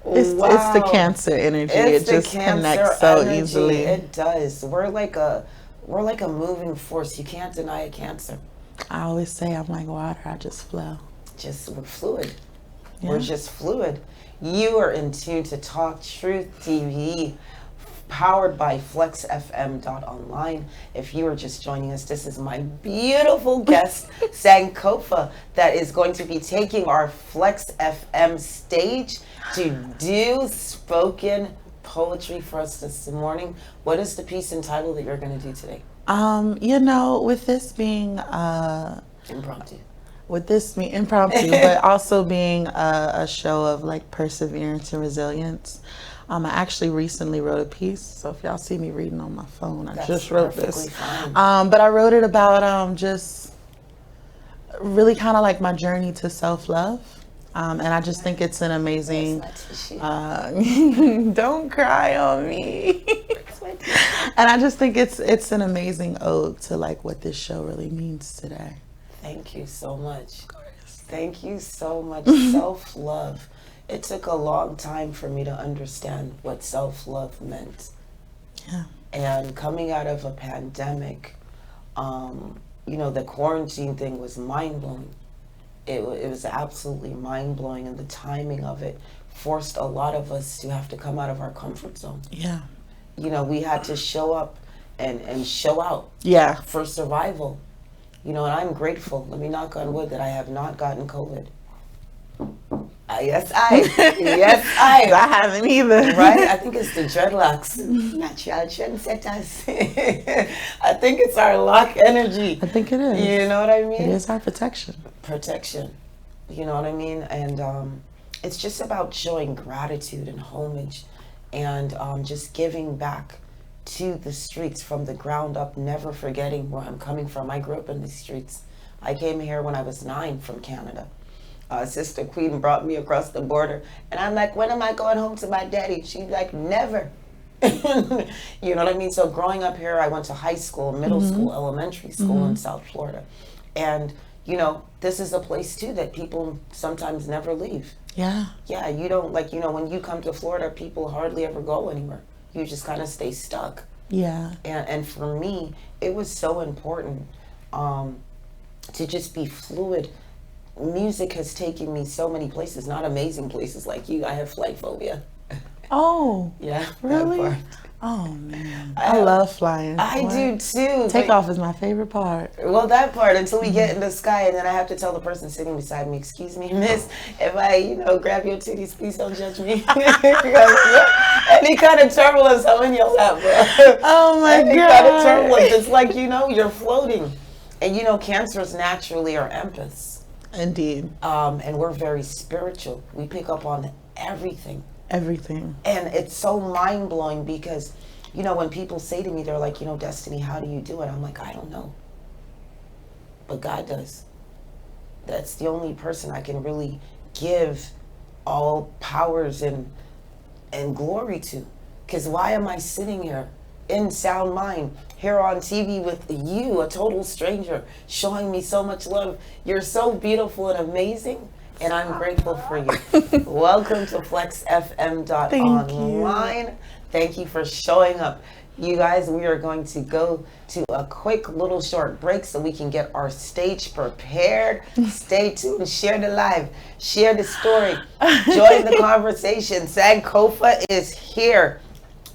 It's the Cancer energy. It just connects so easily. It does. We're like a moving force. You can't deny a Cancer. I always say I'm like water. I just flow. We're fluid. Yeah. We're just fluid. You are in tune to Talk Truth TV, powered by FlexFM.online. If you are just joining us, this is my beautiful guest, Sankofa, that is going to be taking our Flex FM stage to do spoken poetry for us this morning. What is the piece and title that you're going to do today? You know, with this being impromptu. With this being impromptu, but also being a show of like perseverance and resilience. I actually recently wrote a piece, so if y'all see me reading on my phone, I just wrote this. But I wrote it about just really kind of like my journey to self-love. And I just think it's an amazing, don't cry on me. And I just think it's an amazing ode to like what this show really means today. Thank you so much. Of course. Thank you so much. Self-love. It took a long time for me to understand what self-love meant. Yeah. And coming out of a pandemic, you know, the quarantine thing was mind-blowing. It was absolutely mind-blowing, and the timing of it forced a lot of us to have to come out of our comfort zone. Yeah. You know, we had to show up and show out. Yeah. For survival. You know, and I'm grateful. Let me knock on wood that I have not gotten COVID. Yes, I haven't either. Right? I think it's the dreadlocks. Natural trendsetters. I think it's our lock energy. I think it is. You know what I mean? It is our protection. Protection. You know what I mean? And it's just about showing gratitude and homage and just giving back to the streets from the ground up, never forgetting where I'm coming from. I grew up in the streets. I came here when I was 9 from Canada. Sister Queen brought me across the border, and I'm like, when am I going home to my daddy? She's like, never. You know what I mean? So growing up here, I went to high school, middle school, elementary school in South Florida. And, you know, this is a place too that people sometimes never leave. Yeah. Yeah, you don't, like, you know, when you come to Florida, people hardly ever go anywhere. You just kind of stay stuck. Yeah. And for me, it was so important to just be fluid. Music has taken me so many places, not amazing places like you. I have flight phobia. Oh. Yeah. Really? Oh man. I love flying. I do too. Takeoff is my favorite part. Well, that part until we get in the sky, and then I have to tell the person sitting beside me, excuse me, miss, if I, you know, grab your titties, please don't judge me. Because any kind of turbulence, I'm in your lap, bro. Oh my any God. kind of turbulence, it's like, you know, you're floating. And you know, cancers naturally are empaths. Indeed. And we're very spiritual. We pick up on everything. Everything. And it's so mind-blowing because, you know, when people say to me, they're like, you know, Destiny, how do you do it? I'm like, I don't know. But God does. That's the only person I can really give all powers and glory to. Because why am I sitting here in sound mind, here on TV with you, a total stranger, showing me so much love? You're so beautiful and amazing. And I'm grateful for you. Welcome to FlexFM.online. Thank you for showing up. You guys, we are going to go to a quick little short break so we can get our stage prepared. Stay tuned, share the live, share the story, join the conversation. Sankofa is here.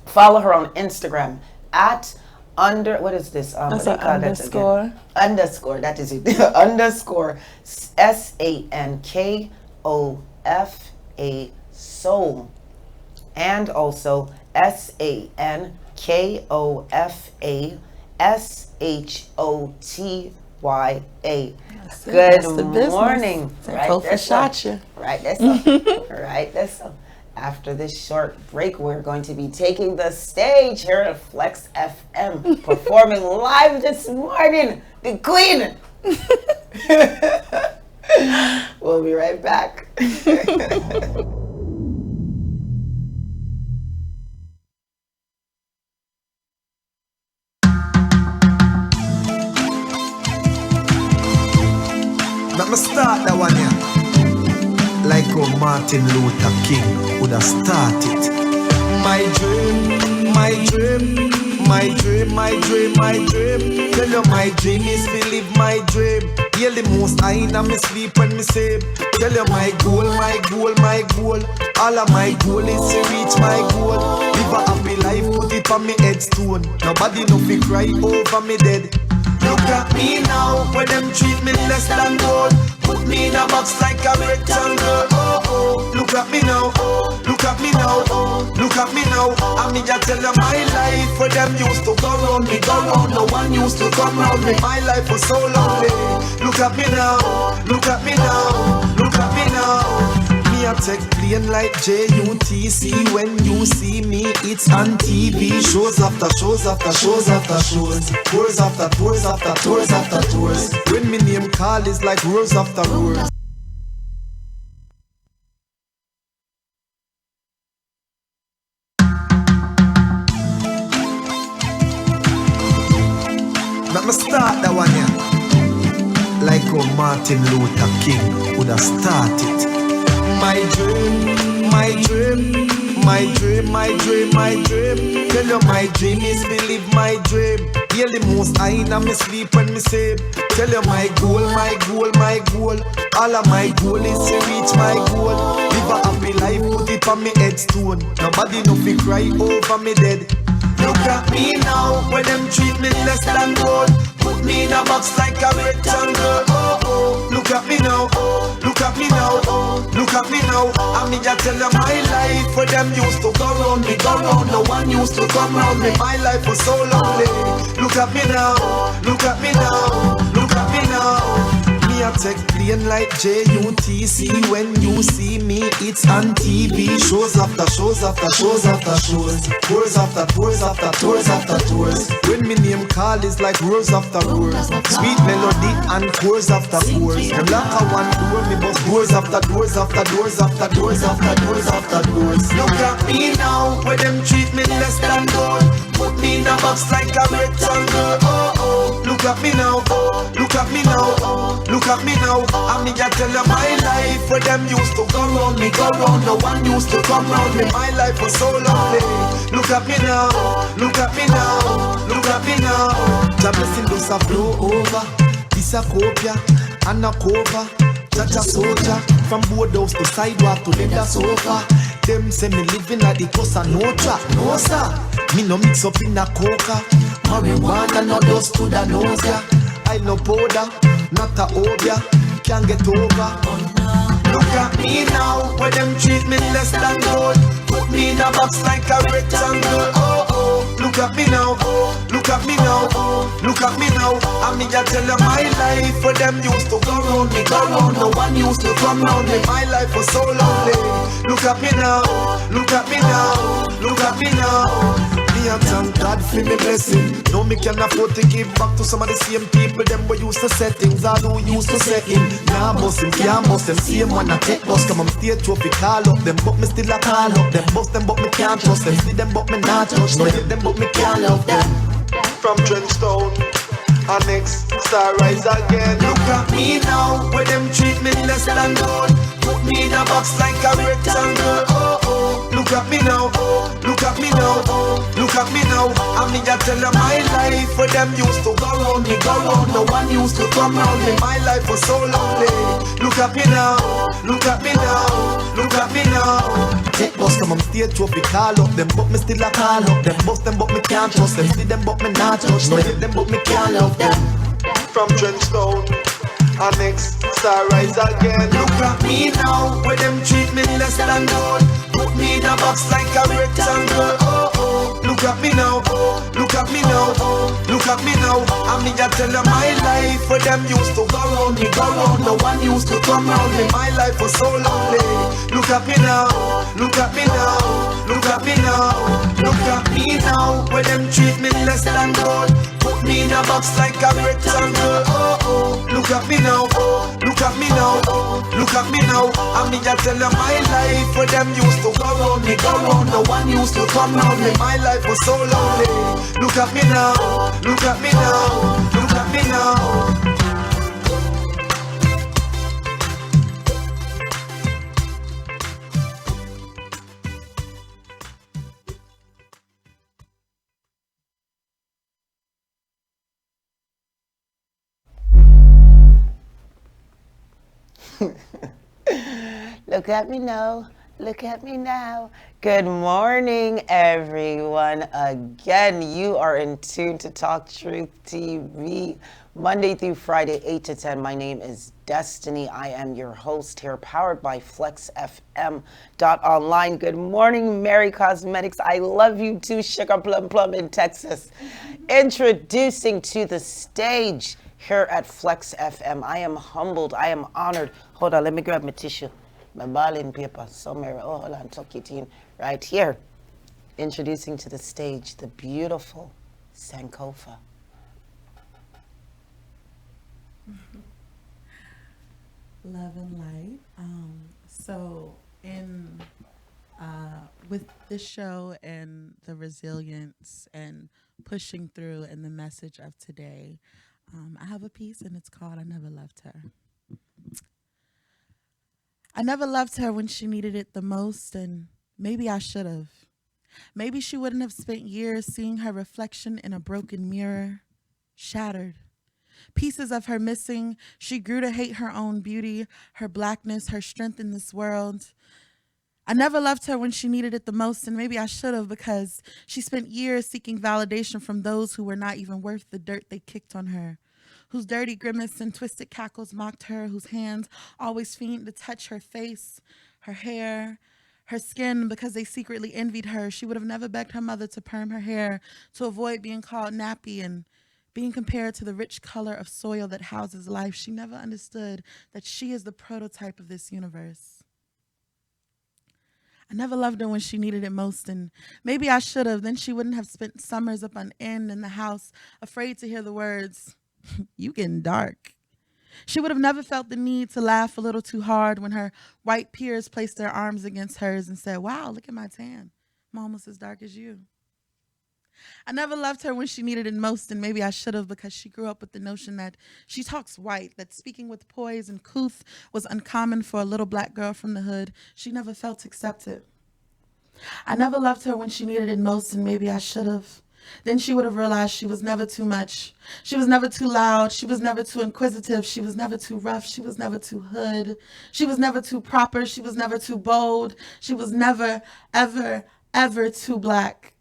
Follow her on Instagram at what is this? That's an underscore. Underscore, that is it. Underscore SANKOFA soul. And also SANKOFA SHOTYA. Good morning. Right, that's shot you. Right, that's so. Right, that's so. After this short break, we're going to be taking the stage here at Flex FM, performing live this morning, the Queen. We'll be right back. Let me start that one here. Like how Martin Luther King would have started. My dream, my dream, my dream, my dream, my dream. Tell you my dream is to live my dream. Hear the most I in me sleep when me sleep. Tell you my goal, my goal, my goal. All of my goal is to reach my goal. Live a happy life, put it on me headstone. Nobody no fi cry over me dead. Look at me now, when them treat me less than gold. Put me in a box like a rectangle. Oh oh, look at me now. Oh, look at me now. Oh, look at me now. I mean, I tell them my life where them used to go round me, go round. No one used to come round me. My life was so lonely. Look at me now. Look at me now. Look at me now. Me a take plane like JUTC. When you see me, it's on TV. Shows after shows after shows after shows. Tours after tours after tours after tours. When me name call is like roars after roars. Let me start that one here. Like how Martin Luther King would have started. My dream, my dream, my dream, my dream, my dream. Tell you my dream is to live my dream. Hear the most I in me sleep when me sleep. Tell you my goal, my goal, my goal. All of my goal is to reach my goal. Live a happy life, put it on me headstone. Nobody no fi cry over me dead. Look at me now, when them treat me less than gold. Put me in a box like a rectangle. Oh oh, look at me now. Oh, look at me now. Oh, look at me now. I mean, I tell them my life where them used to go round me, go round. No one used to come round me. My life was so lonely. Look at me now. Look at me now. Look at me now. Me a take plane like JUTC. When you see me, it's on TV. Shows after shows after shows after shows. Tours after tours after tours after tours. When me name call is like roars after roars. Sweet melody and chorus after chorus. Them lock a one door, me bust doors after doors after doors after doors after doors after doors. Look at me now, where them treat me less than gold. Put me in a box like a rectangle. Oh oh, look at me now. Oh, look at me now. Oh, look at me now. I me a tell you my life where them used to go round me, go round. No one used to come round me. My life was so lovely. Look at me now. Look at me now. Look at me now. The blessing does a flow over. This a copia and a cover. Jaja soldier from boardhouse to sidewalk to leather sofa. Them say me living at the coast and no trap, no sir. Me no mix up in a coca. Marijuana no dust to the nose ya. I no powder, not a obia. Can't get over. Look at me now, where them treat me less than gold. Put me in a box like a rectangle. Oh oh, look at me now. Oh, look at me now. Oh, look at me now. I me a tell you my life where them used to go round me, go round. No one used to come round me. My life was so lovely. Look at me now. Look at me now. Look at me now. Me and thank God for me blessing. No me can afford to give back to some of the same people. Them we used to set things. All who used to set him. Now bust him, can't bust them. Same one I take bus. Come on stage trophy call up them. But me still a call up them. Bust them but me can't trust them. See them but me not touch them. Hit them but me can't love them. From Trenchtown, Annex, Star Rise again. Look at me now, where them treat me less than gold. Put me in a box like a rectangle. Oh oh, look at me now. Oh, look at me now. Oh, look at me now. I me a tell you my life where them used to go round me, go round. No one used to come round me. My life was so lovely. Look at me now. Look at me now. Look at me now. Take bus come on stage trophy call up them, but me still a call up them. Bust them but me can't trust them. See them but me not touch them. Hit them but me can't love them. From Trenchtown, Annex, Star Rise again. Look at me now, where them treat me less than gold. Put me in a box like a rectangle. Oh oh, look at me now. Oh, look at me now. Oh, look at me now. I me a tell you my life where them used to go round me, go round. No one used to come round me. My life was so lovely. Look at me now. Look at me now. Look at me now. Look at me now, where them treat me less than gold. Put me in a box like a rectangle. Oh oh, look at me now. Oh, look at me now. Oh, look at me now. I me a tell you my life where them used to go round me, go round. No one used to come round me. My life was so lovely. Look at me now. Look at me now. Look at me now. Look at me now. Look at me now. Good morning, everyone. Again, you are in tune to Talk Truth TV, Monday through Friday, 8 to 10. My name is Destiny. I am your host here, powered by FlexFM.online. Good morning, Mary Cosmetics. I love you too, Sugar Plum Plum in Texas. Introducing to the stage here at Flex FM. I am humbled. I am honored. Hold on, let me grab my tissue. My balling paper somewhere. Oh, hold on, tuck it in right here. Introducing to the stage the beautiful Sankofa. Love and light. So in with this show and the resilience and pushing through and the message of today, I have a piece and it's called I Never Loved Her. I never loved her when she needed it the most, and maybe I should have. Maybe she wouldn't have spent years seeing her reflection in a broken mirror, shattered. Pieces of her missing, she grew to hate her own beauty, her blackness, her strength in this world. I never loved her when she needed it the most, and maybe I should have, because she spent years seeking validation from those who were not even worth the dirt they kicked on her, whose dirty grimace and twisted cackles mocked her, whose hands always fiend to touch her face, her hair, her skin, because they secretly envied her. She would have never begged her mother to perm her hair to avoid being called nappy and Being compared to the rich color of soil that houses life, she never understood that she is the prototype of this universe. I never loved her when she needed it most, and maybe I should have. Then she wouldn't have spent summers up on end in the house, afraid to hear the words, "You getting dark." She would have never felt the need to laugh a little too hard when her white peers placed their arms against hers and said, "Wow, look at my tan. I'm almost as dark as you." I never loved her when she needed it most, and maybe I should have, because she grew up with the notion that she talks white, that speaking with poise and couth was uncommon for a little black girl from the hood. She never felt accepted. I never loved her when she needed it most, and maybe I should have. Then she would have realized she was never too much. She was never too loud. She was never too inquisitive. She was never too rough. She was never too hood. She was never too proper. She was never too bold. She was never, ever, ever too black.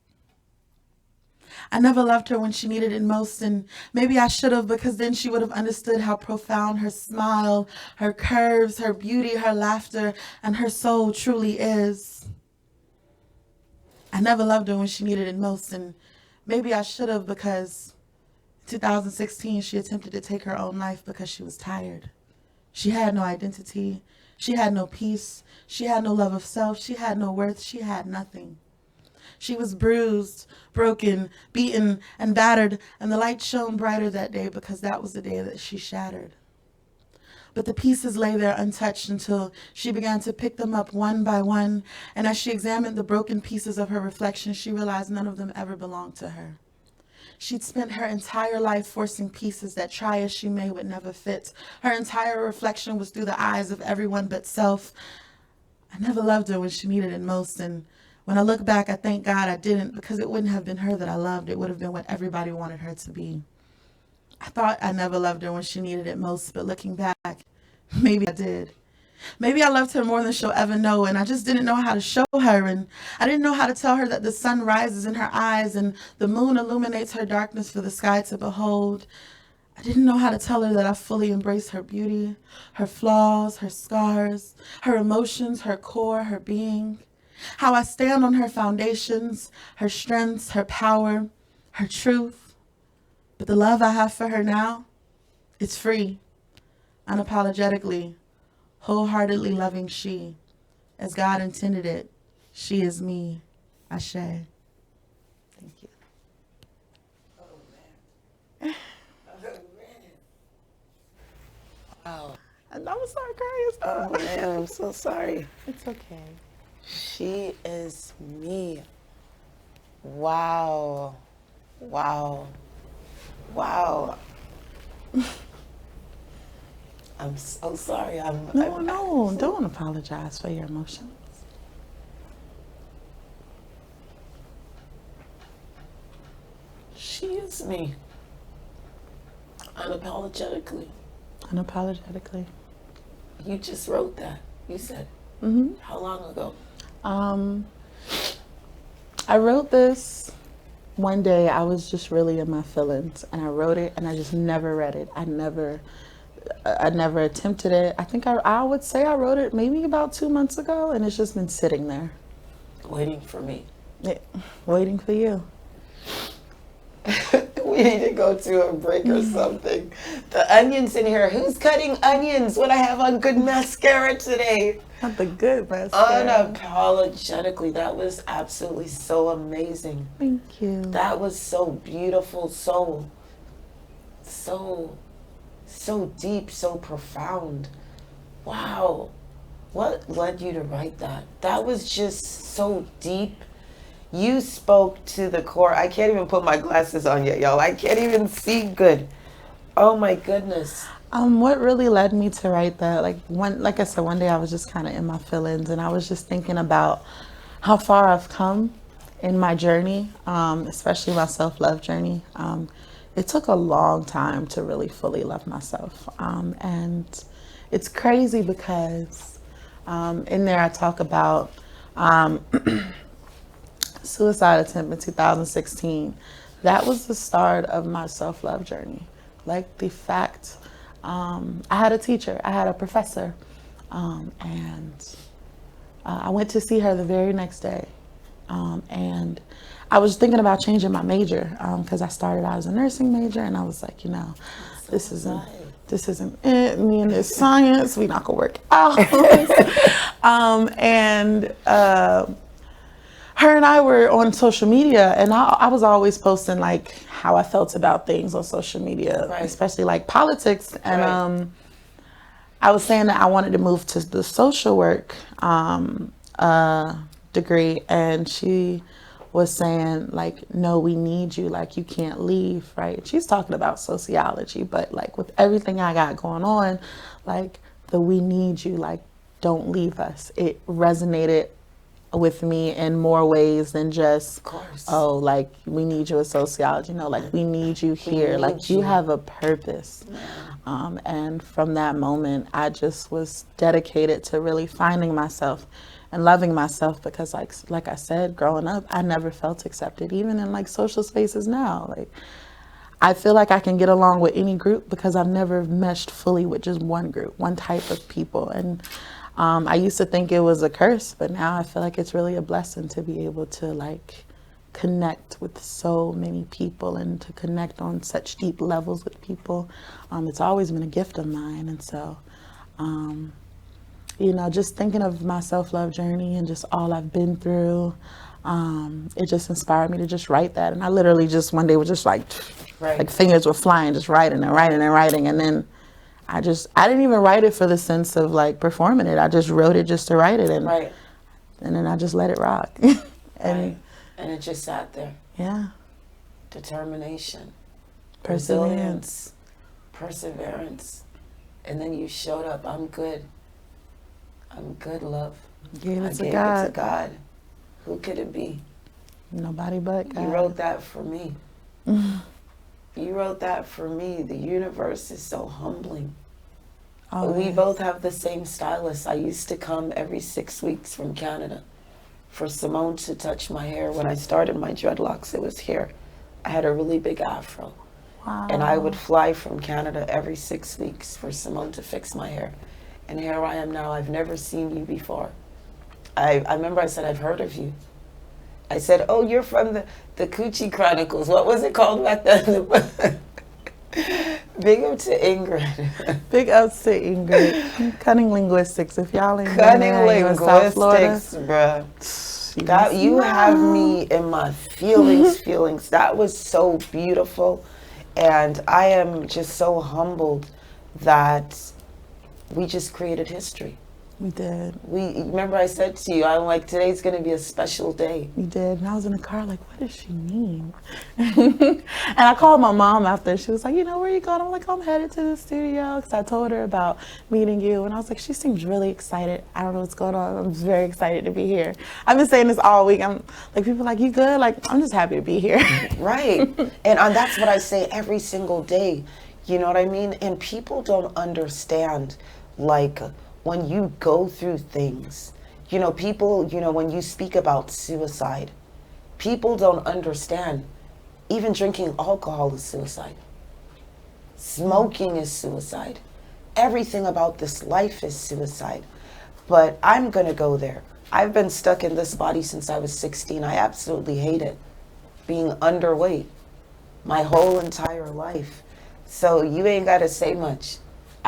I never loved her when she needed it most, and maybe I should have, because then she would have understood how profound her smile, her curves, her beauty, her laughter, and her soul truly is. I never loved her when she needed it most, and maybe I should have, because in 2016 she attempted to take her own life because she was tired. She had no identity. She had no peace. She had no love of self. She had no worth. She had nothing. She was bruised, broken, beaten, and battered, and the light shone brighter that day because that was the day that she shattered. But the pieces lay there untouched until she began to pick them up one by one, and as she examined the broken pieces of her reflection, she realized none of them ever belonged to her. She'd spent her entire life forcing pieces that, try as she may, would never fit. Her entire reflection was through the eyes of everyone but self. I never loved her when she needed it most, and when I look back, I thank God I didn't, because it wouldn't have been her that I loved. It would have been what everybody wanted her to be. I thought I never loved her when she needed it most, but looking back, maybe I did. Maybe I loved her more than she'll ever know, and I just didn't know how to show her, and I didn't know how to tell her that the sun rises in her eyes and the moon illuminates her darkness for the sky to behold. I didn't know how to tell her that I fully embrace her beauty, her flaws, her scars, her emotions, her core, her being. How I stand on her foundations, her strengths, her power, her truth. But the love I have for her now, it's free, unapologetically, wholeheartedly loving she. As God intended it, she is me. Ashe. Thank you. Wow. And I'm sorry, crying. Oh man, I'm so sorry. It's okay. She is me. Wow. Wow. Wow. I'm so sorry. No, don't apologize for your emotions. She is me. Unapologetically. Unapologetically. You just wrote that. You said. Mm-hmm. How long ago? I wrote this one day. I was just really in my feelings, and I wrote it, and I just never read it. I never attempted it. I think I would say I wrote it maybe about 2 months ago, and it's just been sitting there. Waiting for me. Yeah, waiting for you. We need to go to a break or something. The onions in here. Who's cutting onions when I have on good mascara today? Not the good mascara. Unapologetically. That was absolutely so amazing. Thank you. That was so beautiful, so deep, so profound. Wow. What led you to write that? That was just so deep. You spoke to the core. I can't even put my glasses on yet, y'all. I can't even see good. Oh my goodness. What really led me to write that, like I said, one day I was just kind of in my feelings, and I was just thinking about how far I've come in my journey, especially my self-love journey. It took a long time to really fully love myself. And it's crazy because in there I talk about suicide attempt in 2016. That was the start of my self-love journey. Like the fact, I had a teacher, I had a professor, and I went to see her the very next day. And I was thinking about changing my major because I started out as a nursing major, and I was like, you know, this isn't it. Me and this science, we not gonna work out. Her and I were on social media, and I was always posting like how I felt about things on social media, especially like politics. And I was saying that I wanted to move to the social work degree, and she was saying like, no, we need you, like you can't leave, right? She's talking about sociology, but like with everything I got going on, like the we need you, like don't leave us, it resonated with me in more ways than just, oh, like we need you in sociology. No, like we need you here, like you have a purpose. And from that moment, I just was dedicated to really finding myself and loving myself, because like I said, growing up, I never felt accepted, even in like social spaces now. Like I feel like I can get along with any group because I've never meshed fully with just one group, one type of people. And I used to think it was a curse, but now I feel like it's really a blessing to be able to like connect with so many people and to connect on such deep levels with people. It's always been a gift of mine. And so, you know, just thinking of my self-love journey and just all I've been through, it just inspired me to just write that. And I literally just one day was just like fingers were flying, just writing and writing and writing. And then I didn't even write it for the sense of like performing it. I just wrote it just to write it. And then I just let it rock. And it just sat there. Yeah. Determination. Perseverance. Perseverance. And then you showed up. I'm good. I'm good, love. Gave I it to gave God. it to God. Who could it be? Nobody but God. You wrote that for me. You wrote that for me. The universe is so humbling. We both have the same stylist. I used to come every 6 weeks from Canada for Simone to touch my hair. When I started my dreadlocks, it was here. I had a really big afro. Wow. And I would fly from Canada every 6 weeks for Simone to fix my hair. And here I am now. I've never seen you before. I remember I said, I've heard of you. I said, oh, you're from the Coochie Chronicles. What was it called back then? Big up to Ingrid. Big ups to Ingrid. Cunning Linguistics. If y'all ain't Cunning in South Florida, Linguistics, bruh. That you have me in my feelings. That was so beautiful. And I am just so humbled that we just created history. We did. Remember I said to you, I'm like, today's going to be a special day. We did. And I was in the car like, what does she mean? And I called my mom after. She was like, you know, where are you going? I'm like, I'm headed to the studio, because I told her about meeting you. And I was like, she seems really excited. I don't know what's going on. I'm just very excited to be here. I've been saying this all week. I'm like, people are like, you good? Like, I'm just happy to be here. Right. And that's what I say every single day. You know what I mean? And people don't understand, like, when you go through things, you know, people, you know, when you speak about suicide, people don't understand. Even drinking alcohol is suicide. Smoking is suicide. Everything about this life is suicide. But I'm going to go there. I've been stuck in this body since I was 16. I absolutely hate it. Being underweight my whole entire life. So you ain't got to say much.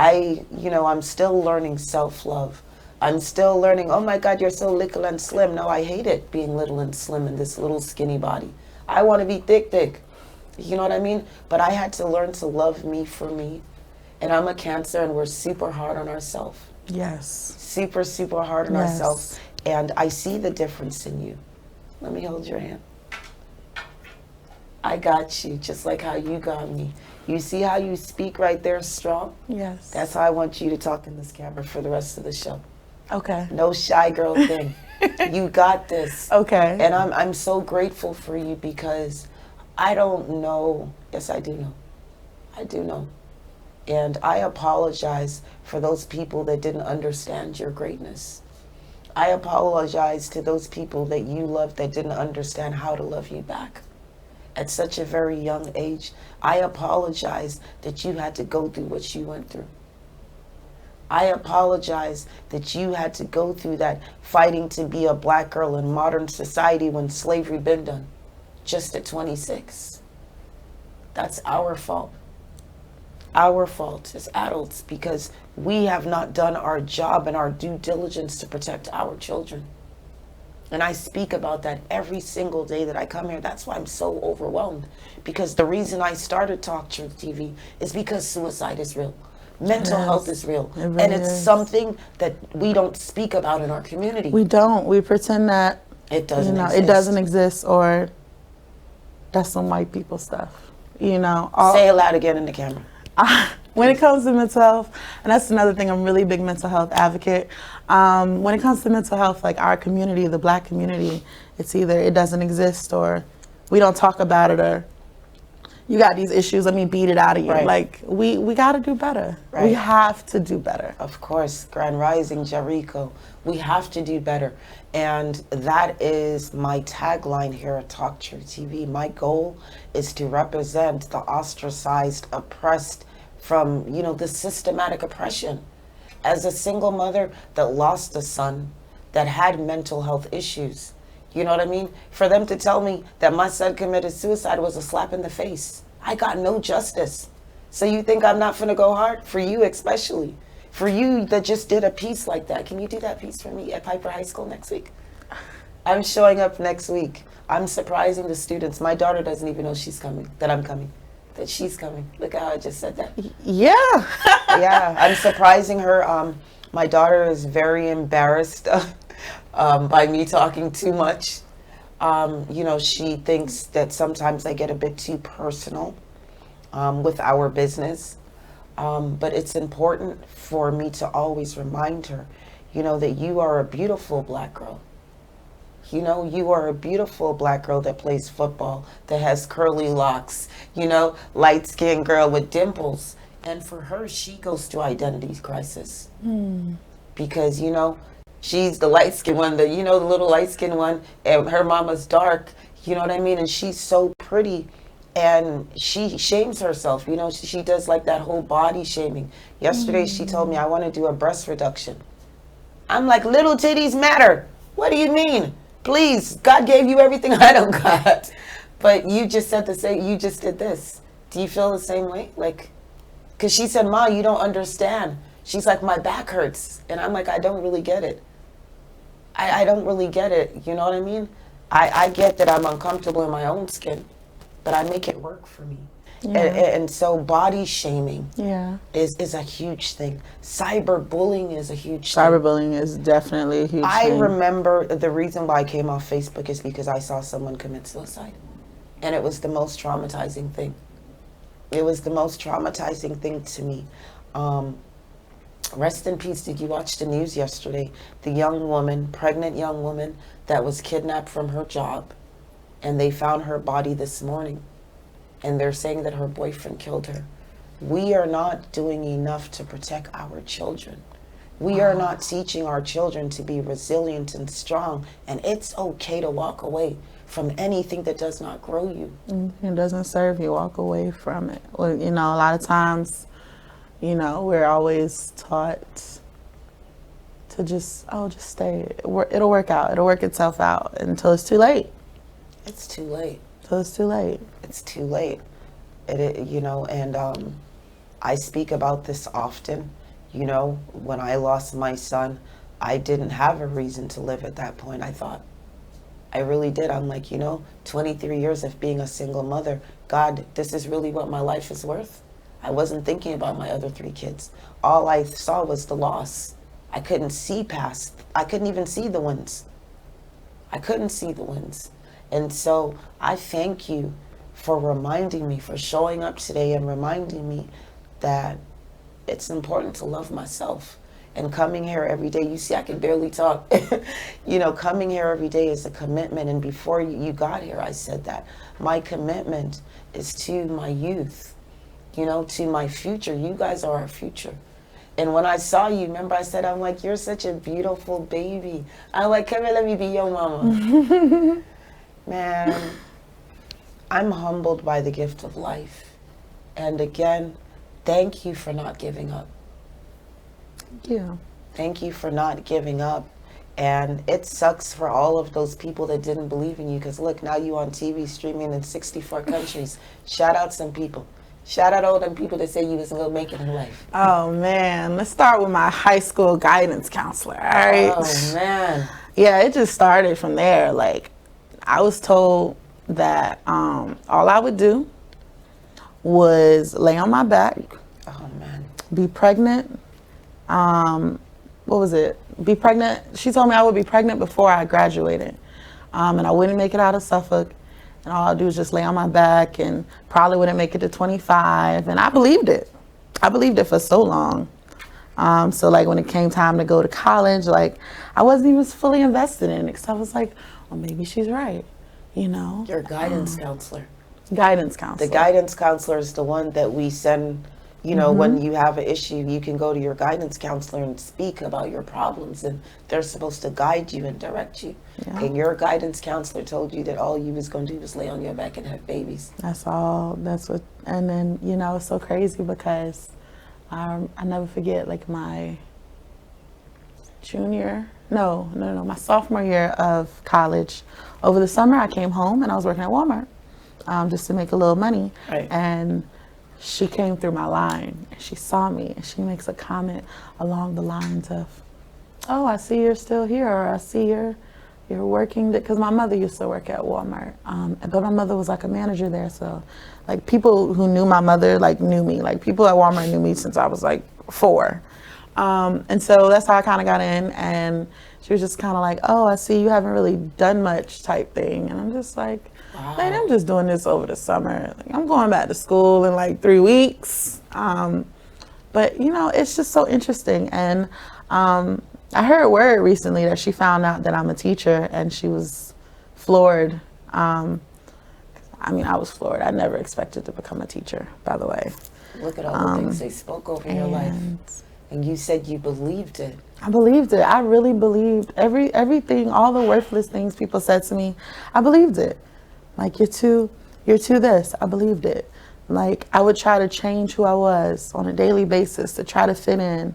I'm still learning self-love. I'm still learning, oh my God, you're so little and slim. No, I hate it being little and slim in this little skinny body. I want to be thick. You know what I mean? But I had to learn to love me for me. And I'm a Cancer, and we're super hard on ourselves. Yes. Super, super hard on ourselves. And I see the difference in you. Let me hold your hand. I got you, just like how you got me. You see how you speak right there strong? Yes. That's how I want you to talk in this camera for the rest of the show. Okay. No shy girl thing. You got this. Okay. And I'm so grateful for you, because I don't know. Yes, I do know. I do know. And I apologize for those people that didn't understand your greatness. I apologize to those people that you loved that didn't understand how to love you back. At such a very young age, I apologize that you had to go through what you went through. I apologize that you had to go through that, fighting to be a black girl in modern society when slavery been done. just at 26. That's our fault. Our fault as adults, because we have not done our job and our due diligence to protect our children. And I speak about that every single day that I come here. That's why I'm so overwhelmed. Because the reason I started Talk Truth TV is because suicide is real. Mental health is real. really And it's is. something that we don't speak about in our community. We don't. We pretend that it doesn't it exist. doesn't exist, or that's some white people stuff. Say it loud again in the camera. When it comes to mental health, and that's another thing, I'm really big mental health advocate. When it comes to mental health, like our community, the Black community, it's either it doesn't exist or we don't talk about it, or you got these issues, let me beat it out of you. Right. Like we got to do better. Right. We have to do better. Of course, Grand Rising, Jericho. We have to do better. And that is my tagline here at Talk Truth TV. My goal is to represent the ostracized, oppressed from, the systematic oppression. As a single mother that lost a son that had mental health issues, you know what I mean? For them to tell me that my son committed suicide was a slap in the face. I got no justice. So you think I'm not finna go hard? For you especially. For you that just did a piece like that. Can you do that piece for me at Piper High School next week? I'm showing up next week. I'm surprising the students. My daughter doesn't even know she's coming, that I'm coming, that she's coming. Look how I just said that. Yeah. Yeah, I'm surprising her. My daughter is very embarrassed by me talking too much. She thinks that sometimes I get a bit too personal with our business. But it's important for me to always remind her, that you are a beautiful Black girl. You are a beautiful Black girl that plays football, that has curly locks, light-skinned girl with dimples. And for her, she goes through identity crisis. Because, she's the light-skinned one, the little light-skinned one, and her mama's dark, you know what I mean? And she's so pretty. And she shames herself, she does like that whole body shaming. Yesterday, she told me, I want to do a breast reduction. I'm like, little titties matter. What do you mean? Please, God gave you everything I don't got. But you just said the same, you just did this. Do you feel the same way? Because she said, Ma, you don't understand. She's like, my back hurts. And I'm like, I don't really get it. I don't really get it. You know what I mean? I get that I'm uncomfortable in my own skin, but I make it work for me. Yeah. And so body shaming is a huge thing. Cyberbullying is a huge thing. Cyberbullying is definitely a huge thing. I remember the reason why I came off Facebook is because I saw someone commit suicide. And it was the most traumatizing thing. It was the most traumatizing thing to me. Rest in peace. Did you watch the news yesterday? The young woman, pregnant young woman that was kidnapped from her job, and they found her body this morning. And they're saying that her boyfriend killed her. We are not doing enough to protect our children. We are not teaching our children to be resilient and strong. And it's okay to walk away from anything that does not grow you. It doesn't serve you, walk away from it. Well, a lot of times, we're always taught to just stay. It'll work out. It'll work itself out until it's too late. It's too late. So it's too late. It's too late. And I speak about this often. When I lost my son, I didn't have a reason to live at that point, I thought. I really did. I'm like, 23 years of being a single mother. God, this is really what my life is worth? I wasn't thinking about my other 3 kids. All I saw was the loss. I couldn't see past. I couldn't even see the wins. I couldn't see the wins. And so I thank you for reminding me, for showing up today and reminding me that it's important to love myself. And coming here every day, you see I can barely talk. Coming here every day is a commitment. And before you got here, I said that. My commitment is to my youth, to my future. You guys are our future. And when I saw you, remember I said, I'm like, you're such a beautiful baby. I'm like, come here, let me be your mama. Man, I'm humbled by the gift of life. And again, thank you for not giving up. Yeah. Thank you for not giving up. And it sucks for all of those people that didn't believe in you, because look, now you on TV streaming in 64 countries. Shout out some people. Shout out all them people that say you was gonna make it in life. Oh man, let's start with my high school guidance counselor. All right. Oh man. Yeah, it just started from there. Like, I was told that all I would do was lay on my back. Oh man. Be pregnant. What was it? Be pregnant. She told me I would be pregnant before I graduated, and I wouldn't make it out of Suffolk. And all I'd do is just lay on my back, and probably wouldn't make it to 25. And I believed it. I believed it for so long. So like when it came time to go to college, like I wasn't even fully invested in it, because I was like, well, maybe she's right, you know. Your guidance counselor. Guidance counselor. The guidance counselor is the one that we send, you know, when you have an issue, you can go to your guidance counselor and speak about your problems, and they're supposed to guide you and direct you. Yeah. And your guidance counselor told you that all you was going to do was lay on your back and have babies. That's all. That's what. And then, you know, it's so crazy because I never forget, like my my sophomore year of college. Over the summer, I came home and I was working at Walmart just to make a little money. Right. And she came through my line and she saw me and she makes a comment along the lines of, oh, I see you're still here, or I see you're working, because my mother used to work at Walmart, but my mother was like a manager there, so like people who knew my mother like knew me, like people at Walmart knew me since I was like 4, and so that's how I kind of got in. And she was just kind of like, oh, I see you haven't really done much type thing. And I'm just like, man, I'm just doing this over the summer. Like, I'm going back to school in like 3 weeks. But you know, it's just so interesting. And I heard word recently that she found out that I'm a teacher, and she was floored. I mean, I was floored. I never expected to become a teacher, by the way. Look at all the things they spoke over your life. And you said you believed it. I believed it. I really believed everything, all the worthless things people said to me. I believed it. Like, you're too this. I believed it. Like, I would try to change who I was on a daily basis to try to fit in.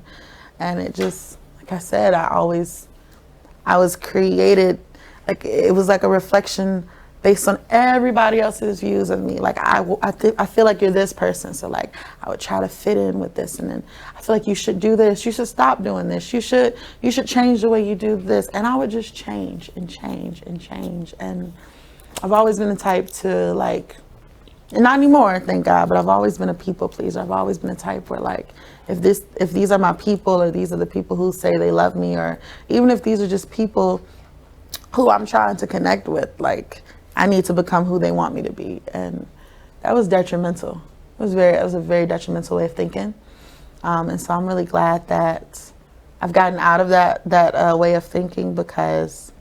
And it just, like I said, I was created, like it was like a reflection based on everybody else's views of me. Like I feel like you're this person, so like I would try to fit in with this, and then I feel like you should do this, you should stop doing this, you should change the way you do this, and I would just change and change and change. And I've always been the type to like, and not anymore, thank God, but I've always been a people pleaser. I've always been a type where like, if these are my people, or these are the people who say they love me, or even if these are just people who I'm trying to connect with, like I need to become who they want me to be. And that was detrimental. It was a very detrimental way of thinking. And so I'm really glad that I've gotten out of that way of thinking, because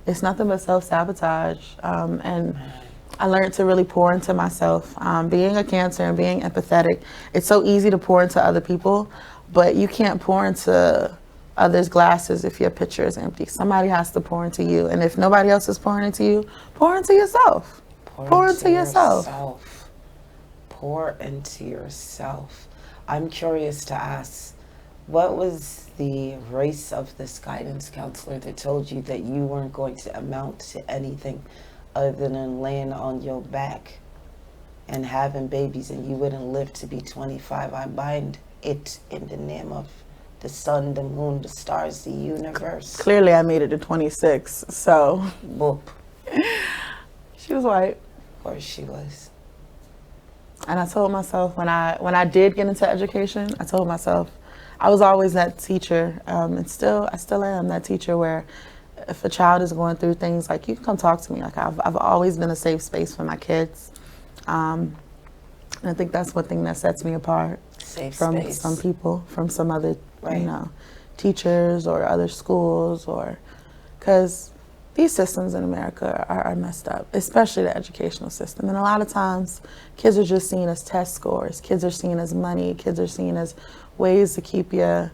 it's nothing but self-sabotage. And I learned to really pour into myself. Being a Cancer and being empathetic, it's so easy to pour into other people, but you can't pour into others' glasses if your pitcher is empty. Somebody has to pour into you. And if nobody else is pouring into you, pour into yourself. Pour into yourself. Pour into yourself. I'm curious to ask, what was the race of this guidance counselor that told you that you weren't going to amount to anything other than laying on your back and having babies, and you wouldn't live to be 25? I bind it in the name of the sun, the moon, the stars, the universe. Clearly I made it to 26, so. Boop. She was white. Of course she was. And I told myself when I did get into education, I told myself I was always that teacher, and I still am that teacher where if a child is going through things, like you can come talk to me. Like I've always been a safe space for my kids. And I think that's one thing that sets me apart from some people, from some other, you know, teachers or other schools, or because these systems in America are messed up, especially the educational system. And a lot of times kids are just seen as test scores. Kids are seen as money. Kids are seen as ways to keep your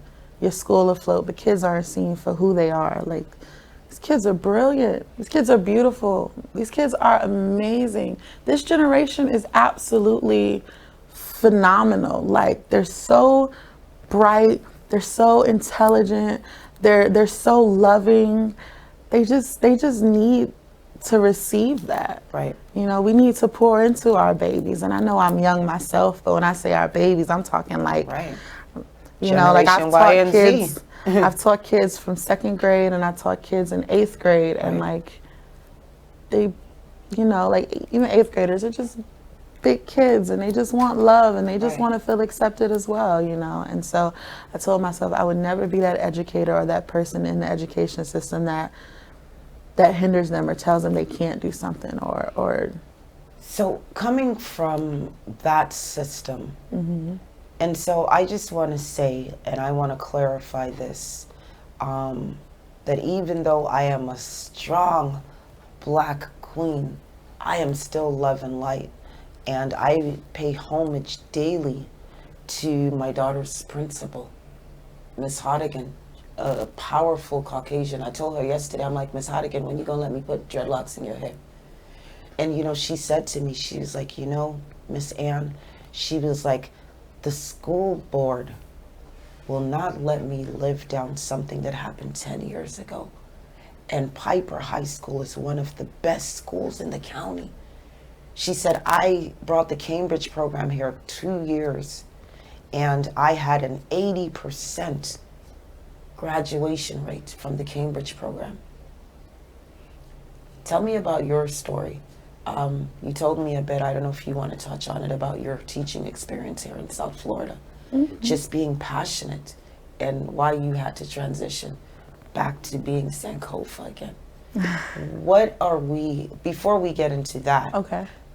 school afloat, but kids aren't seen for who they are. Like, these kids are brilliant. These kids are beautiful. These kids are amazing. This generation is absolutely phenomenal. Like, they're so bright. They're so intelligent. they're so loving. They just need to receive that. Right. You know, we need to pour into our babies. And I know I'm young myself, but when I say our babies, I'm talking like, you know, like I've taught kids. I've taught kids from 2nd grade, and I taught kids in 8th grade, and like they, you know, like even 8th graders are just big kids, and they just want love, and they just want to feel accepted as well, you know. And so I told myself I would never be that educator or that person in the education system that hinders them or tells them they can't do something or. So coming from that system, and so I just want to say, and I want to clarify this, that even though I am a strong Black queen, I am still love and light. And I pay homage daily to my daughter's principal, Miss Hodigan, a powerful Caucasian. I told her yesterday, I'm like, Miss Hodigan, when you gonna let me put dreadlocks in your hair? And you know, she said to me, she was like, you know, Miss Ann, she was like, the school board will not let me live down something that happened 10 years ago. And Piper High School is one of the best schools in the county. She said, I brought the Cambridge program here 2 years, and I had an 80% graduation rate from the Cambridge program. Tell me about your story. You told me a bit, I don't know if you want to touch on it, about your teaching experience here in South Florida. Just being passionate and why you had to transition back to being Sankofa again. What are we, before we get into that,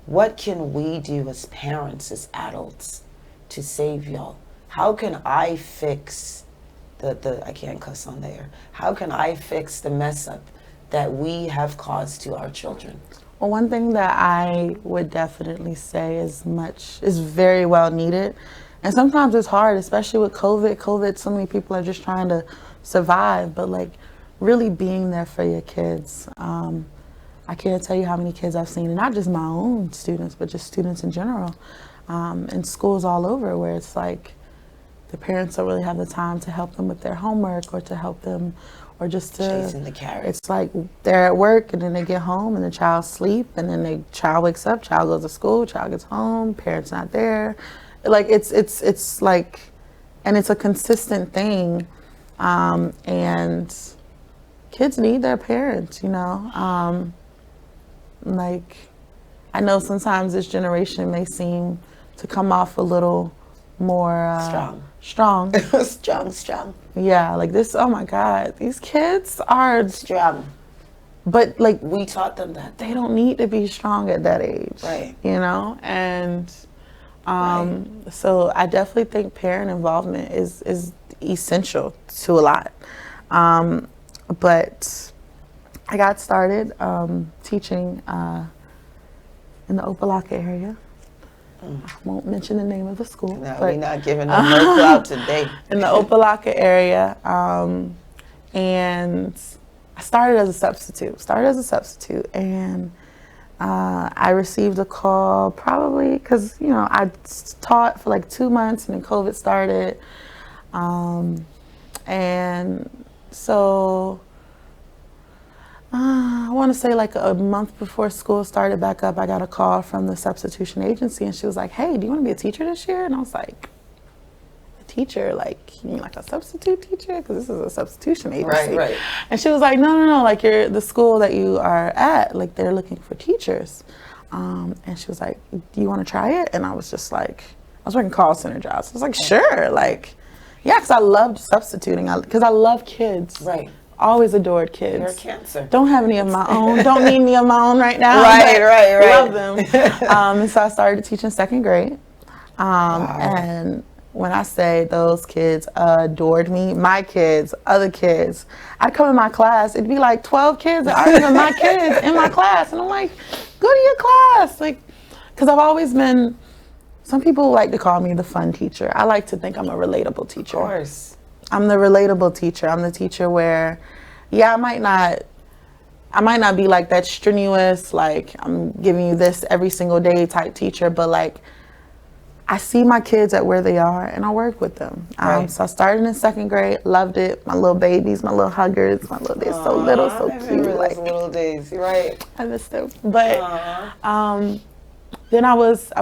what can we do as parents, as adults, to save y'all? How can I fix I can't cuss on there. How can I fix the mess up that we have caused to our children? Well, one thing that I would definitely say is very well needed. And sometimes it's hard, especially with COVID, so many people are just trying to survive, but like really being there for your kids. I can't tell you how many kids I've seen, and not just my own students, but just students in general, in schools all over, where it's like the parents don't really have the time to help them with their homework or to help them, or just to chasing the carrot. It's like they're at work and then they get home and the child sleep, and then the child wakes up, child goes to school, child gets home, parents not there. Like it's like, and it's a consistent thing, and kids need their parents, you know. Like, I know sometimes this generation may seem to come off a little more strong. strong. Yeah, like this, oh my God, these kids are strong. But like, we taught them that. They don't need to be strong at that age. Right. You know? And so I definitely think parent involvement is essential to a lot. But I got started teaching in the Opelika area. I won't mention the name of the school. No, but, we're not giving them no clout today. In the Opelika area. And I started as a substitute. And I received a call probably because, you know, I taught for like 2 months and then COVID started. And so I want to say like a month before school started back up, I got a call from the substitution agency, and she was like, hey, do you want to be a teacher this year? And I was like, a teacher? Like, you mean like a substitute teacher? Because this is a substitution agency. Right. And she was like, no, like the school that you are at, like they're looking for teachers. And she was like, do you want to try it? And I was just like, I was working call center jobs. I was like, sure, like, yeah, because I loved substituting, because I love kids. Right. Always adored kids. You're a Cancer. Don't have any of my own. Don't need any of my own right now. Right. Love them. And so I started teaching 2nd grade. And when I say those kids adored me, my kids, other kids, I'd come in my class, it'd be like 12 kids that aren't even my kids in my class. And I'm like, go to your class. Like, because I've always been, some people like to call me the fun teacher. I like to think I'm a relatable teacher. Of course. I'm the relatable teacher. I'm the teacher where, yeah, I might not be like that strenuous, like I'm giving you this every single day type teacher, but like I see my kids at where they are, and I work with them. Right. So I started in 2nd grade, loved it. My little babies, my little huggers, they're so little, so I cute. remember Like, those little days. You're right. I miss them. But then I was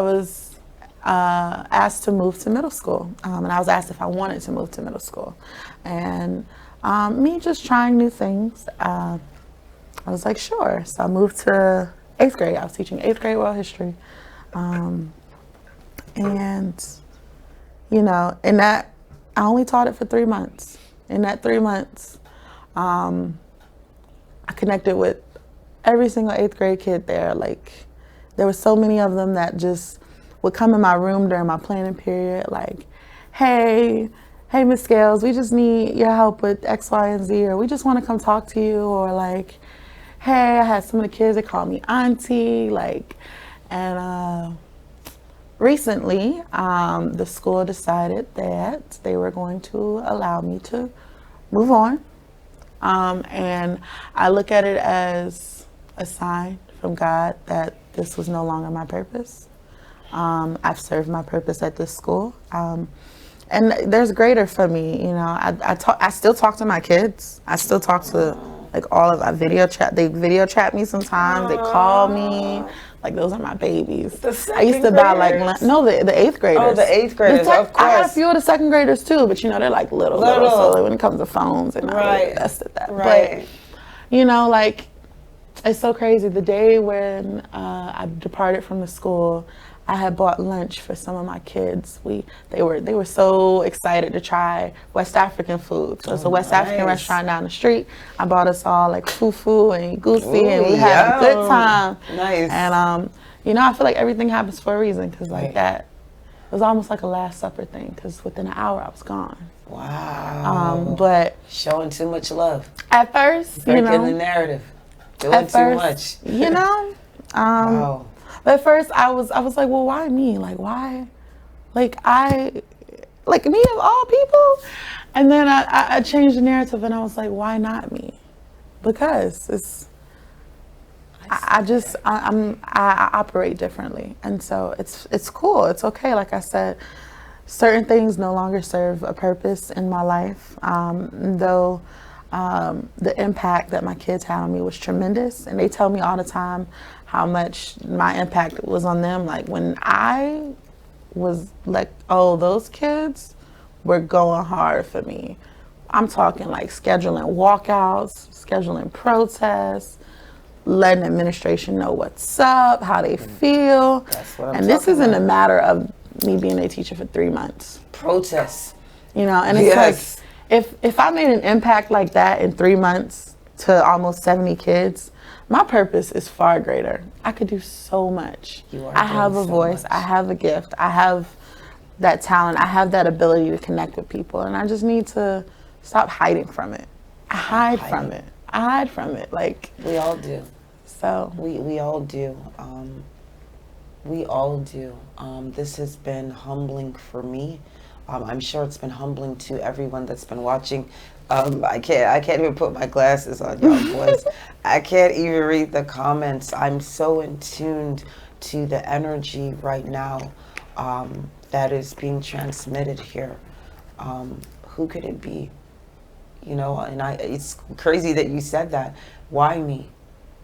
asked to move to middle school, and I was asked if I wanted to move to middle school, and me just trying new things. I was like, sure. So I moved to 8th grade. I was teaching 8th grade world history. And, you know, in that, I only taught it for 3 months. In that 3 months, I connected with every single 8th grade kid there. Like, there were so many of them that just would come in my room during my planning period, like, hey, Miss Scales, we just need your help with X, Y, and Z, or we just want to come talk to you, or like, hey, I had some of the kids that call me auntie, like, and recently, the school decided that they were going to allow me to move on. And I look at it as a sign from God that this was no longer my purpose. I've served my purpose at this school. And there's greater for me, you know. I still talk to my kids. I still talk to like all of our video chat. They video chat me sometimes. They call me. Like, those are my babies. I used to buy like the 8th graders. Oh, the 8th graders, of course. I had a few of the 2nd graders too, but you know they're like little. So when it comes to phones, and I really invested that. Right. But you know, like, it's so crazy. The day when I departed from the school, I had bought lunch for some of my kids. They were so excited to try West African food. So it's a West African restaurant down the street. I bought us all like fufu and goosey, and we had a good time. Nice. And you know, I feel like everything happens for a reason, because like that, it was almost like a Last Supper thing. Because within an hour, I was gone. Wow. But showing too much love. At first, breaking you know, the narrative. Doing at too first, much. You know. Wow. But at first I was like, well, why me? Like, why? Like, like me of all people? And then I changed the narrative, and I was like, why not me? Because it's, I operate differently. And so it's cool. It's okay. Like I said, certain things no longer serve a purpose in my life. Though the impact that my kids had on me was tremendous. And they tell me all the time how much my impact was on them. Like, when I was like, oh, those kids were going hard for me. I'm talking like scheduling walkouts, scheduling protests, letting administration know what's up, how they feel. That's what I'm and this talking isn't about. a matter of me being a teacher for 3 months. Protests. You know, and it's like, if I made an impact like that in 3 months to almost 70 kids, my purpose is far greater. I could do so much. I have a voice, I have a gift, I have that talent, I have that ability to connect with people, and I just need to stop hiding from it. I hide from it. Like, we all do. So we all do. We all do. This has been humbling for me. I'm sure it's been humbling to everyone that's been watching. I can't even put my glasses on, y'all boys. I can't even read the comments. I'm so in tune to the energy right now that is being transmitted here. Who could it be? You know, and it's crazy that you said that. Why me?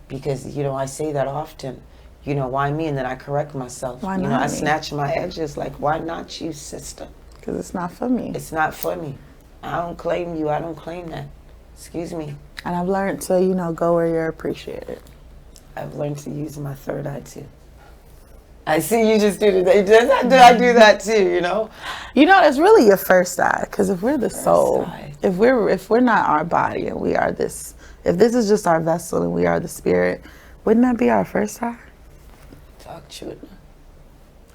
Because, you know, I say that often. You know, why me? And then I correct myself. Why you know, not I me? snatch my edges like, why not you, sister? Because it's not for me. It's not for me. I don't claim you. I don't claim that. Excuse me. And I've learned to, you know, go where you're appreciated. I've learned to use my third eye too. I see you just do that. I do that too, you know? You know, it's really your first eye, because if we're the soul, if we're not our body and we are this, if this is just our vessel and we are the spirit, wouldn't that be our first eye? Talk truth.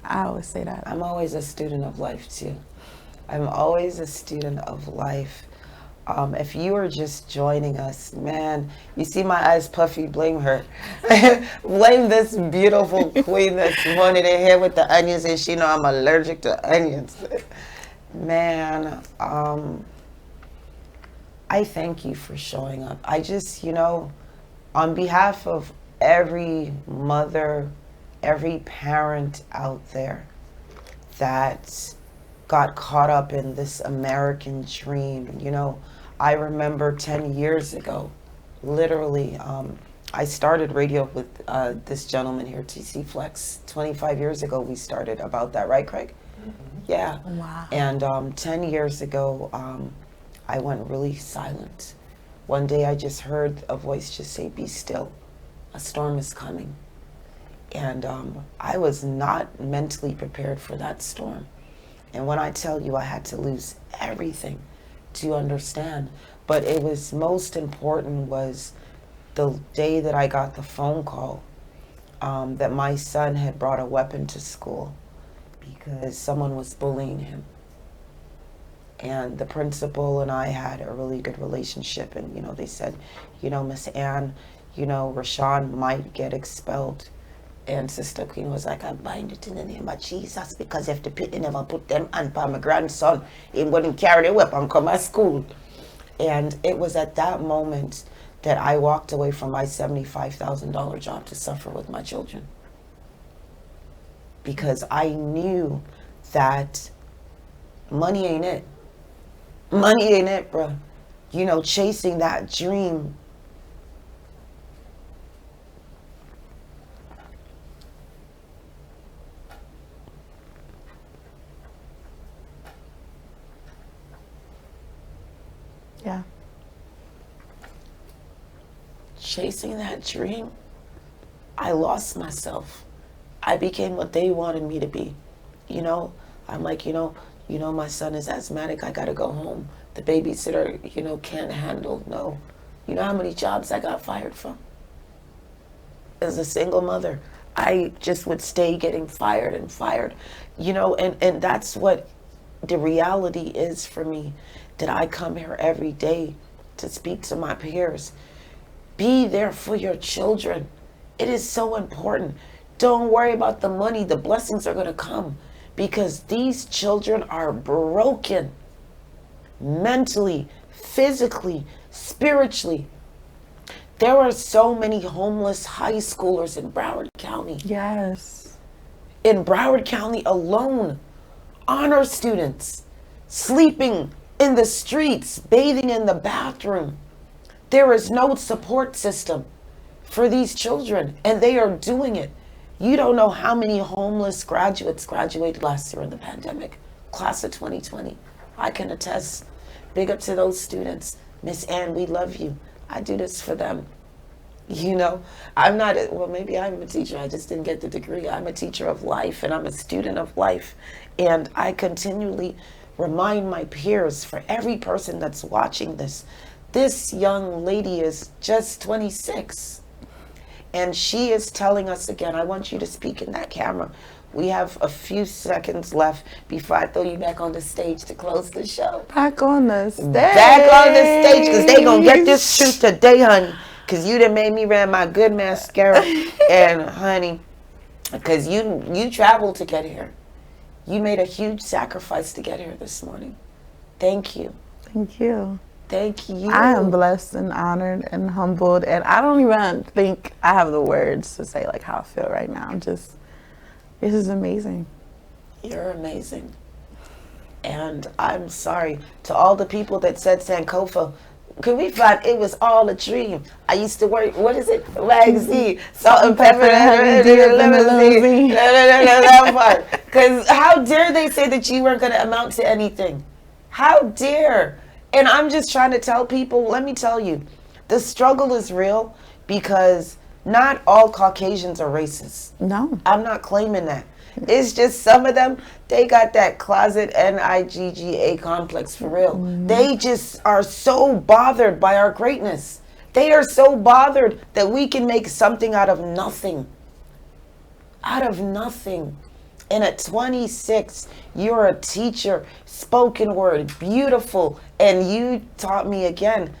I always say that. I'm always a student of life too. I'm always a student of life. If you are just joining us, man, you see my eyes puffy, blame her. Blame this beautiful queen that's running in here with the onions, and she know I'm allergic to onions. Man, I thank you for showing up. I just, you know, on behalf of every mother, every parent out there, that got caught up in this American dream. You know, I remember 10 years ago, literally, I started radio with this gentleman here, TC Flex. 25 years ago we started about that, right, Craig? Yeah. Wow. And 10 years ago, I went really silent. One day I just heard a voice just say, "Be still, a storm is coming." And I was not mentally prepared for that storm. And when I tell you I had to lose everything to understand, but it was most important was the day that I got the phone call that my son had brought a weapon to school because someone was bullying him. And the principal and I had a really good relationship, and you know, they said, you know, Miss Ann, you know, Rashawn might get expelled. And Sister Queen was like, "I bind it in the name of Jesus, because if the pit never put them hand on my grandson, he wouldn't carry the weapon come to school." And it was at that moment that I walked away from my $75,000 job to suffer with my children. Because I knew that money ain't it. Money ain't it, bro. You know, chasing that dream. Yeah. Chasing that dream, I lost myself. I became what they wanted me to be. You know, I'm like, you know, my son is asthmatic, I gotta go home. The babysitter, you know, can't handle, no. You know how many jobs I got fired from? As a single mother, I just would stay getting fired and fired. You know, and that's what the reality is for me, that I come here every day to speak to my peers. Be there for your children. It is so important. Don't worry about the money. The blessings are going to come, because these children are broken mentally, physically, spiritually. There are so many homeless high schoolers in Broward County. Yes. In Broward County alone, honor students sleeping in the streets, bathing in the bathroom. There is no support system for these children, and they are doing it. You don't know how many homeless graduates graduated last year in the pandemic. Class of 2020. I can attest. Big up to those students. Miss Ann, we love you. I do this for them. You know, I'm not, well, maybe I'm a teacher. I just didn't get the degree. I'm a teacher of life, and I'm a student of life. And I continually remind my peers, for every person that's watching this, this young lady is just 26. And she is telling us again, I want you to speak in that camera. We have a few seconds left before I throw you back on the stage to close the show. Back on the stage. Back on the stage, because they going to get this truth today, honey. Because you done made me wear my good mascara. And, honey, because you traveled to get here. You made a huge sacrifice to get here this morning. Thank you. Thank you. Thank you. I am blessed and honored and humbled, and I don't even think I have the words to say like how I feel right now. This is amazing. You're amazing. And I'm sorry to all the people that said Sankofa, could we find it was all a dream? I used to work, what is it? Legacy, salt and pepper, limousine. That part. Because how dare they say that you weren't going to amount to anything? How dare? And I'm just trying to tell people, let me tell you, the struggle is real, because not all Caucasians are racist. No. I'm not claiming that. It's just some of them, they got that closet NIGGA complex for real. Mm-hmm. They just are so bothered by our greatness. They are so bothered that we can make something out of nothing. Out of nothing. And at 26, you're a teacher, spoken word, beautiful. And you taught me again,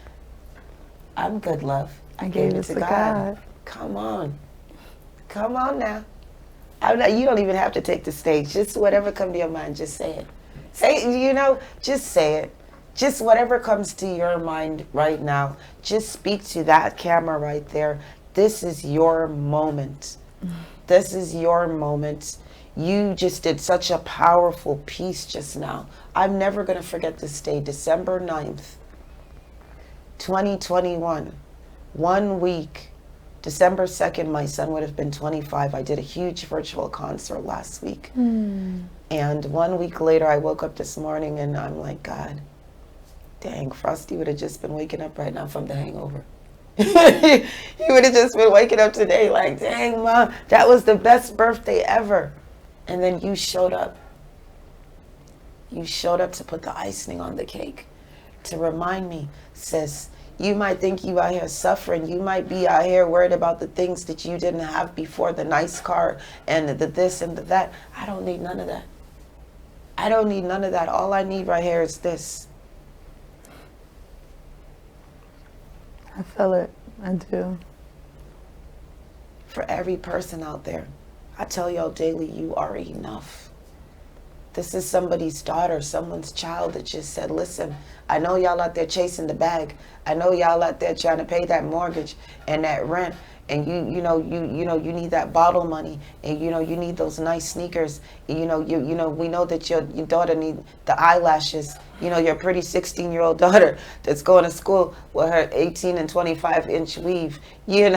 I'm good, love. I gave it to God. Come on. Come on now. You don't even have to take the stage. Just whatever comes to your mind, just say it. Say, you know, just say it. Just whatever comes to your mind right now, just speak to that camera right there. This is your moment. This is your moment. You just did such a powerful piece just now. I'm never going to forget this day, December 9th, 2021. 1 week, December 2nd, my son would have been 25. I did a huge virtual concert last week. And 1 week later, I woke up this morning and I'm like, God, dang, Frosty would have just been waking up right now from the hangover. He would have just been waking up today like, dang, Mom, that was the best birthday ever. And then you showed up. You showed up to put the icing on the cake, to remind me, sis, you might think you out here suffering. You might be out here worried about the things that you didn't have before, the nice car and the this and the that. I don't need none of that. I don't need none of that. All I need right here is this. I feel it. I do. For every person out there, I tell y'all daily, you are enough. This is somebody's daughter, someone's child that just said, listen, I know y'all out there chasing the bag. I know y'all out there trying to pay that mortgage and that rent. And you need that bottle money, and you need those nice sneakers. We know that your daughter need the eyelashes. Your pretty 16-year-old daughter that's going to school with her 18 and 25-inch weave. We're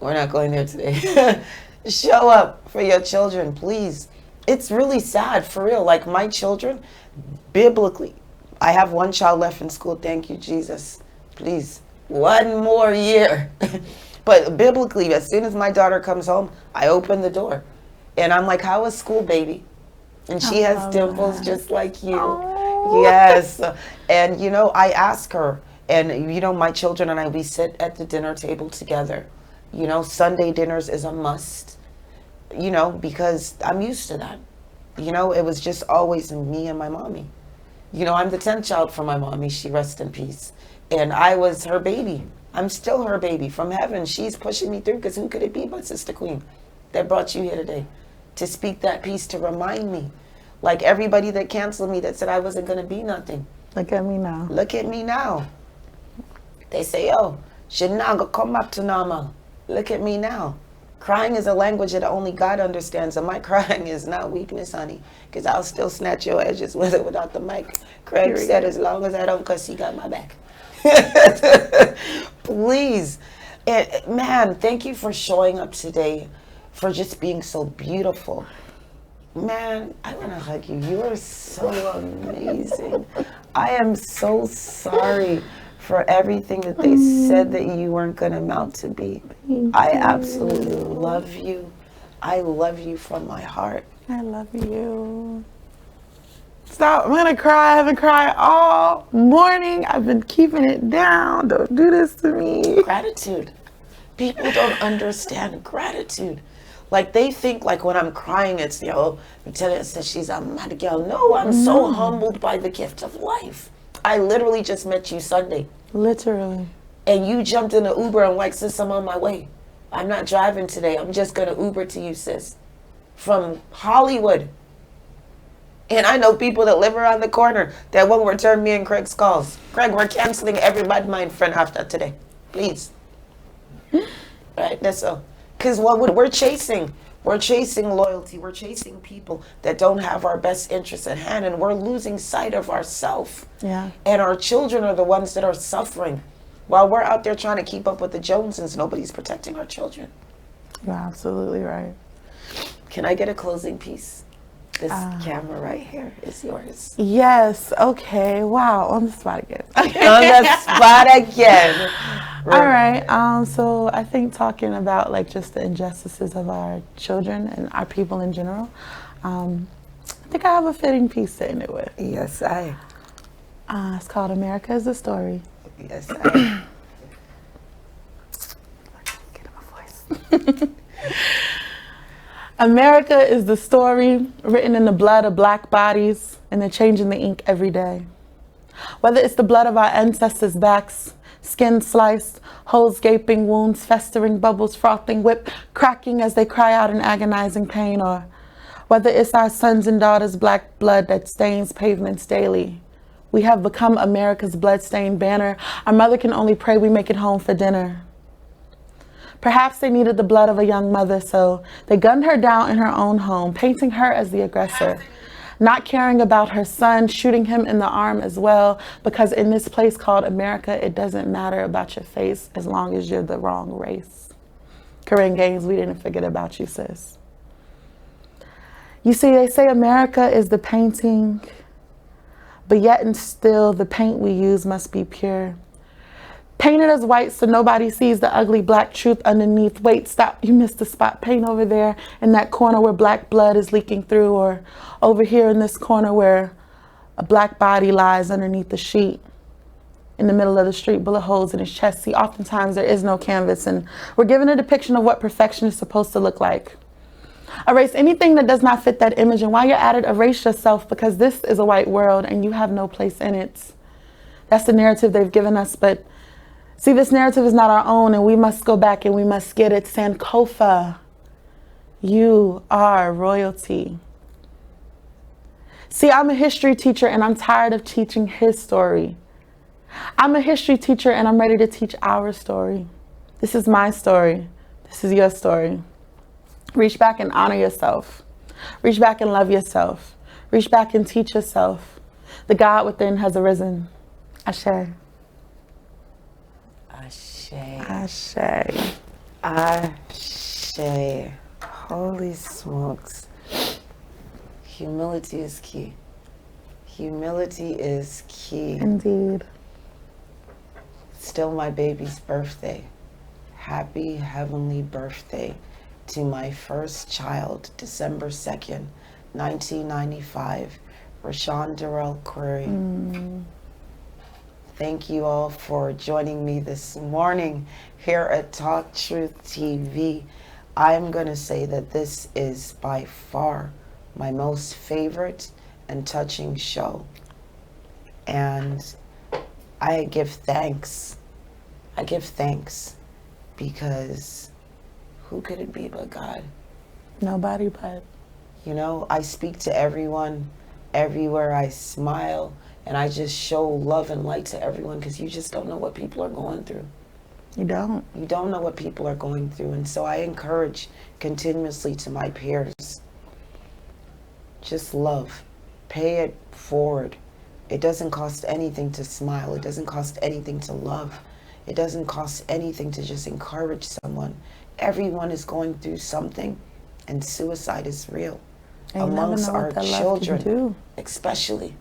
not going there today. Show up for your children, please. It's really sad, for real. Like my children, biblically, I have one child left in school. Thank you, Jesus. Please. 1 more year. But biblically, as soon as my daughter comes home, I open the door. And I'm like, how is school, baby? And she has dimples just like you. Oh. Yes. And, I ask her. And, my children and I, we sit at the dinner table together. Sunday dinners is a must. Because I'm used to that. It was just always me and my mommy. I'm the 10th child for my mommy. She rests in peace. And I was her baby. I'm still her baby from heaven. She's pushing me through, because who could it be but Sister Queen that brought you here today to speak that piece, to remind me, like everybody that canceled me, that said I wasn't going to be nothing. Look at me now. Look at me now. They say, oh, she's not going to come back to normal. Look at me now. Crying is a language that only God understands, and my crying is not weakness, honey, because I'll still snatch your edges with it without the mic. Craig said, as long as I don't cuss, he got my back. Please. And, man, thank you for showing up today, for just being so beautiful. Man, I want to hug you. You are so amazing. I am so sorry for everything that they said that you weren't going to amount to be. I absolutely love you. I love you from my heart. I love you. Stop, I'm gonna cry. I haven't cried all morning. I've been keeping it down. Don't do this to me. Gratitude. People don't understand gratitude. Like they think like when I'm crying, it's, I'm telling us that she's a mad girl. No, I'm so humbled by the gift of life. I literally just met you Sunday. Literally. And you jumped in an Uber and like, sis, I'm on my way. I'm not driving today. I'm just gonna Uber to you, sis. From Hollywood. And I know people that live around the corner that won't return me and Craig's calls. Craig, we're canceling every bad mind friend after today. Please. Right? That's all. Because what we're chasing loyalty. We're chasing people that don't have our best interests at hand, and we're losing sight of ourselves. Yeah. And our children are the ones that are suffering. While we're out there trying to keep up with the Joneses, nobody's protecting our children. You're absolutely right. Can I get a closing piece? This camera right here is yours. Yes. Okay. Wow. On the spot again. Okay. On the spot again. All right. So I think talking about like just the injustices of our children and our people in general, I think I have a fitting piece to end it with. Yes, I. It's called America is the Story. Yes, I. Get in my voice. America is the story written in the blood of black bodies, and they're changing the ink every day. Whether it's the blood of our ancestors' backs, skin sliced, holes gaping, wounds festering, bubbles frothing, whip cracking as they cry out in agonizing pain, or whether it's our sons and daughters' black blood that stains pavements daily. We have become America's bloodstained banner. Our mother can only pray we make it home for dinner. Perhaps they needed the blood of a young mother, so they gunned her down in her own home, painting her as the aggressor, not caring about her son, shooting him in the arm as well, because in this place called America, it doesn't matter about your face as long as you're the wrong race. Corinne Gaines, we didn't forget about you, sis. You see, they say America is the painting, but yet and still the paint we use must be pure. Painted as white so nobody sees the ugly black truth underneath. Wait, stop, you missed the spot. Paint over there in that corner where black blood is leaking through, or over here in this corner where a black body lies underneath the sheet. In the middle of the street, bullet holes in his chest. See, oftentimes there is no canvas, and we're given a depiction of what perfection is supposed to look like. Erase anything that does not fit that image, and while you're at it, erase yourself, because this is a white world and you have no place in it. That's the narrative they've given us, but see, this narrative is not our own, and we must go back and we must get it. Sankofa, you are royalty. See, I'm a history teacher and I'm tired of teaching his story. I'm a history teacher and I'm ready to teach our story. This is my story. This is your story. Reach back and honor yourself. Reach back and love yourself. Reach back and teach yourself. The God within has arisen. Ashe. Ashe. Ashe. Ashe. Holy smokes. Humility is key. Humility is key. Indeed. Still my baby's birthday. Happy heavenly birthday to my first child, December 2nd, 1995, Rashawn Darrell Query. Thank you all for joining me this morning here at Talk Truth TV. I'm going to say that this is by far my most favorite and touching show. And I give thanks. I give thanks because who could it be but God? Nobody but. You know, I speak to everyone, everywhere I smile, and I just show love and light to everyone because you just don't know what people are going through. You don't. You don't know what people are going through. And so I encourage continuously to my peers, just love. Pay it forward. It doesn't cost anything to smile. It doesn't cost anything to love. It doesn't cost anything to just encourage someone. Everyone is going through something, and suicide is real. And amongst our children, especially.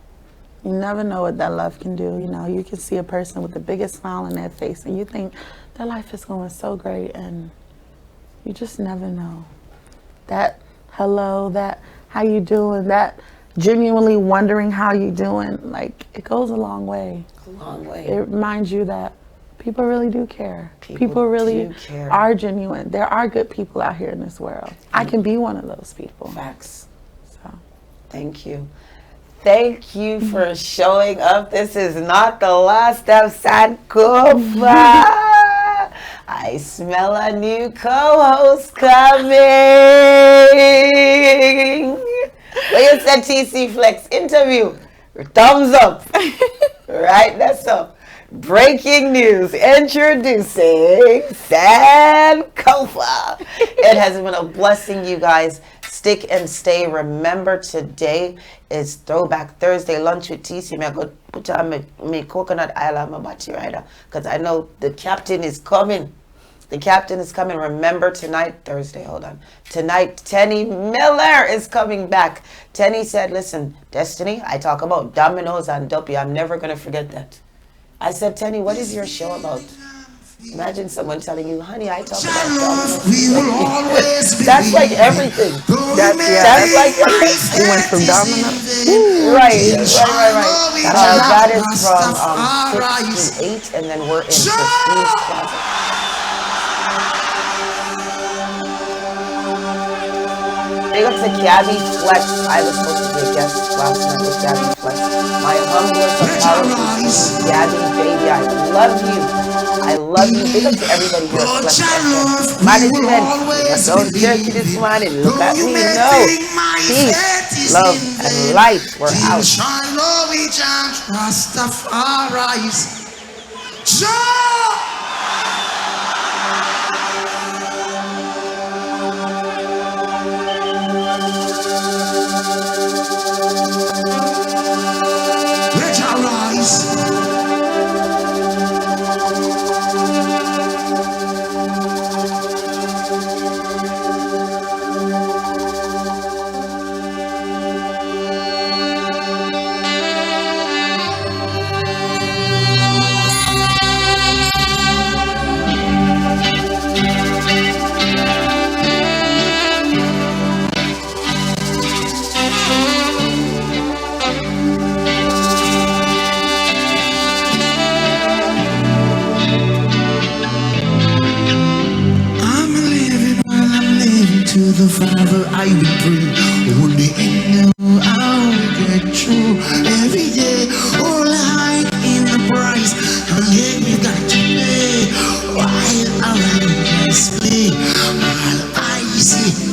You never know what that love can do. You know, you can see a person with the biggest smile on their face and you think their life is going so great, and you just never know. That hello, that how you doing, that genuinely wondering how you doing, like, it goes a long way. A long way. It reminds you that people really do care. People really do care. are genuine. There are good people out here in this world. I can be one of those people. Facts. So, thank you. Thank you for showing up. This is not the last of Sankofa. I smell a new co-host coming. What you said, TC Flex interview? Thumbs up. Right, that's up. Breaking news, introducing Sankofa. It has been a blessing, you guys. Stick and stay. Remember, today is Throwback Thursday, lunch with TC. I go put on my coconut oil on my battery rider because I know the captain is coming. The captain is coming. Remember, tonight, Thursday, hold on. Tonight, Tenny Miller is coming back. Tenny said, listen, Destiny, I talk about dominoes and dopey. I'm never going to forget that. I said, Tenny, what is your show about? Imagine someone telling you, honey, I talk about dominoes. That's like everything. That's like everything. you went from dominoes. Right. That is from 6 to 8, and then we're in Prestige Closet. Big up to Gabby Flex. I was supposed to be a guest last night with Gabby Flex. My humblest apologies, Gabby, baby. I love you. I love you. Big up to everybody here at Flex FM. Management, I don't jerky this morning. Look at me. No. Peace, love, and light. We're out. true. Every day, all high in the price, and then you got to pay. While our display, all I see.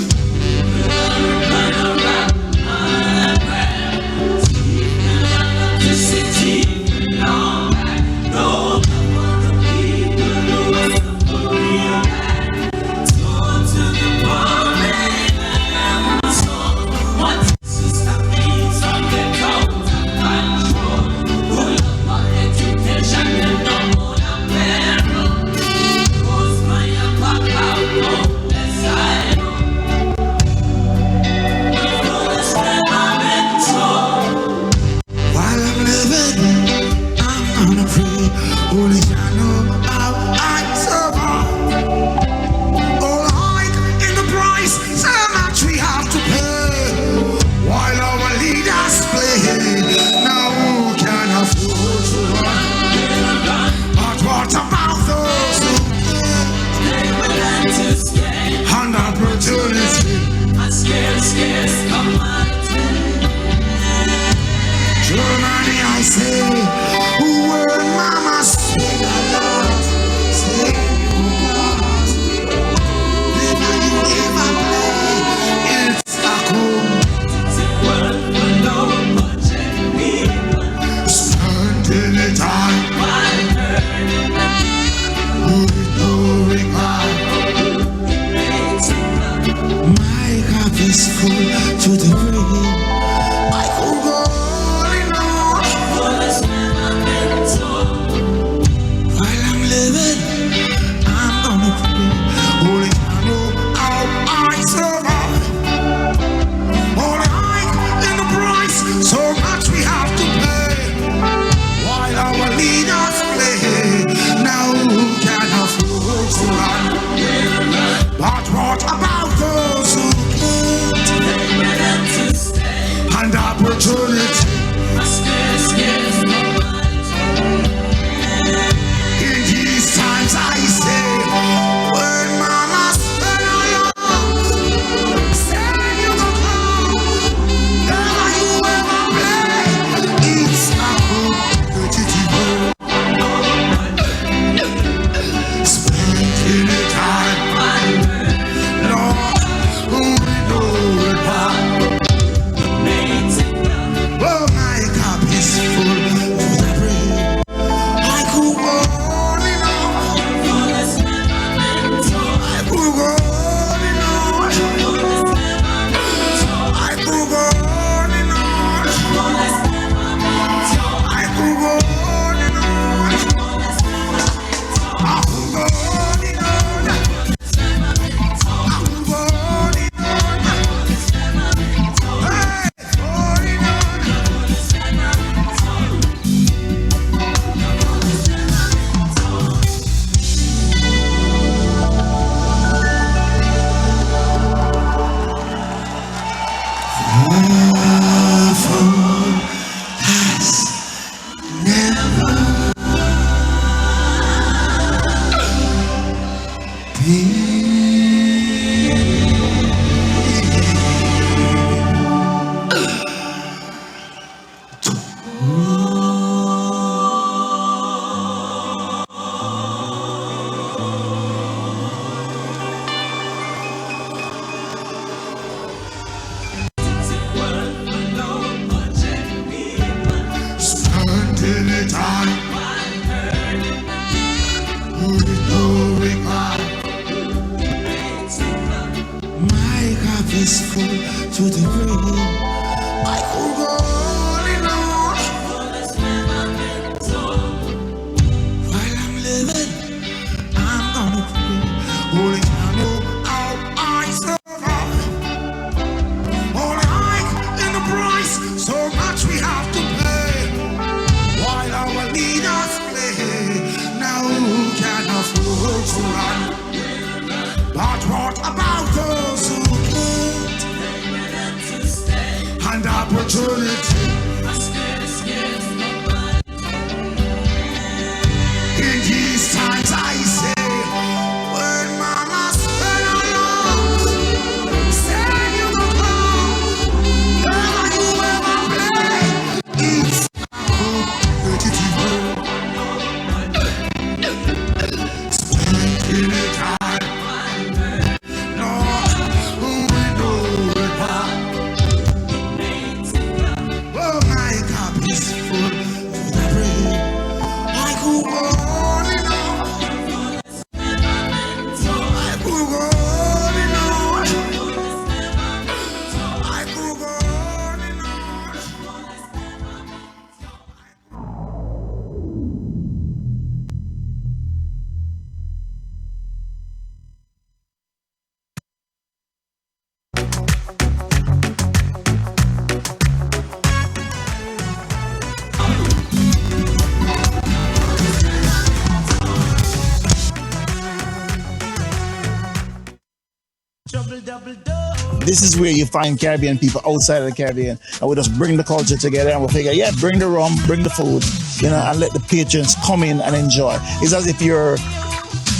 This is where you find Caribbean people outside of the Caribbean, and we just bring the culture together, and we figure, yeah, bring the rum, bring the food, and let the patrons come in and enjoy. It's as if you're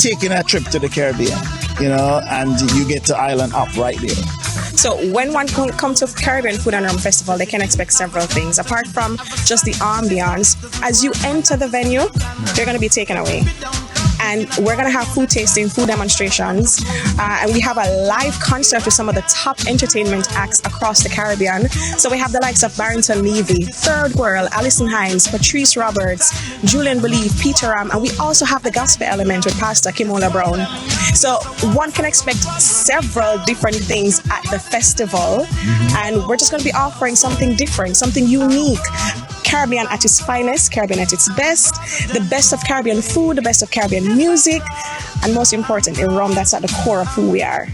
taking a trip to the Caribbean, and you get to Island Up right there. So when one comes to Caribbean Food and Rum Festival, they can expect several things. Apart from just the ambiance, as you enter the venue, they're going to be taken away. And we're going to have food tasting, food demonstrations, and we have a live concert with some of the top entertainment acts across the Caribbean. So we have the likes of Barrington Levy, Third World, Alison Hines, Patrice Roberts, Julian Believe, Peter Ram, and we also have the gospel element with Pastor Kimola Brown. So one can expect several different things at the festival, and we're just going to be offering something different, something unique. Caribbean at its finest, Caribbean at its best, the best of Caribbean food, the best of Caribbean music, and most importantly, rum that's at the core of who we are.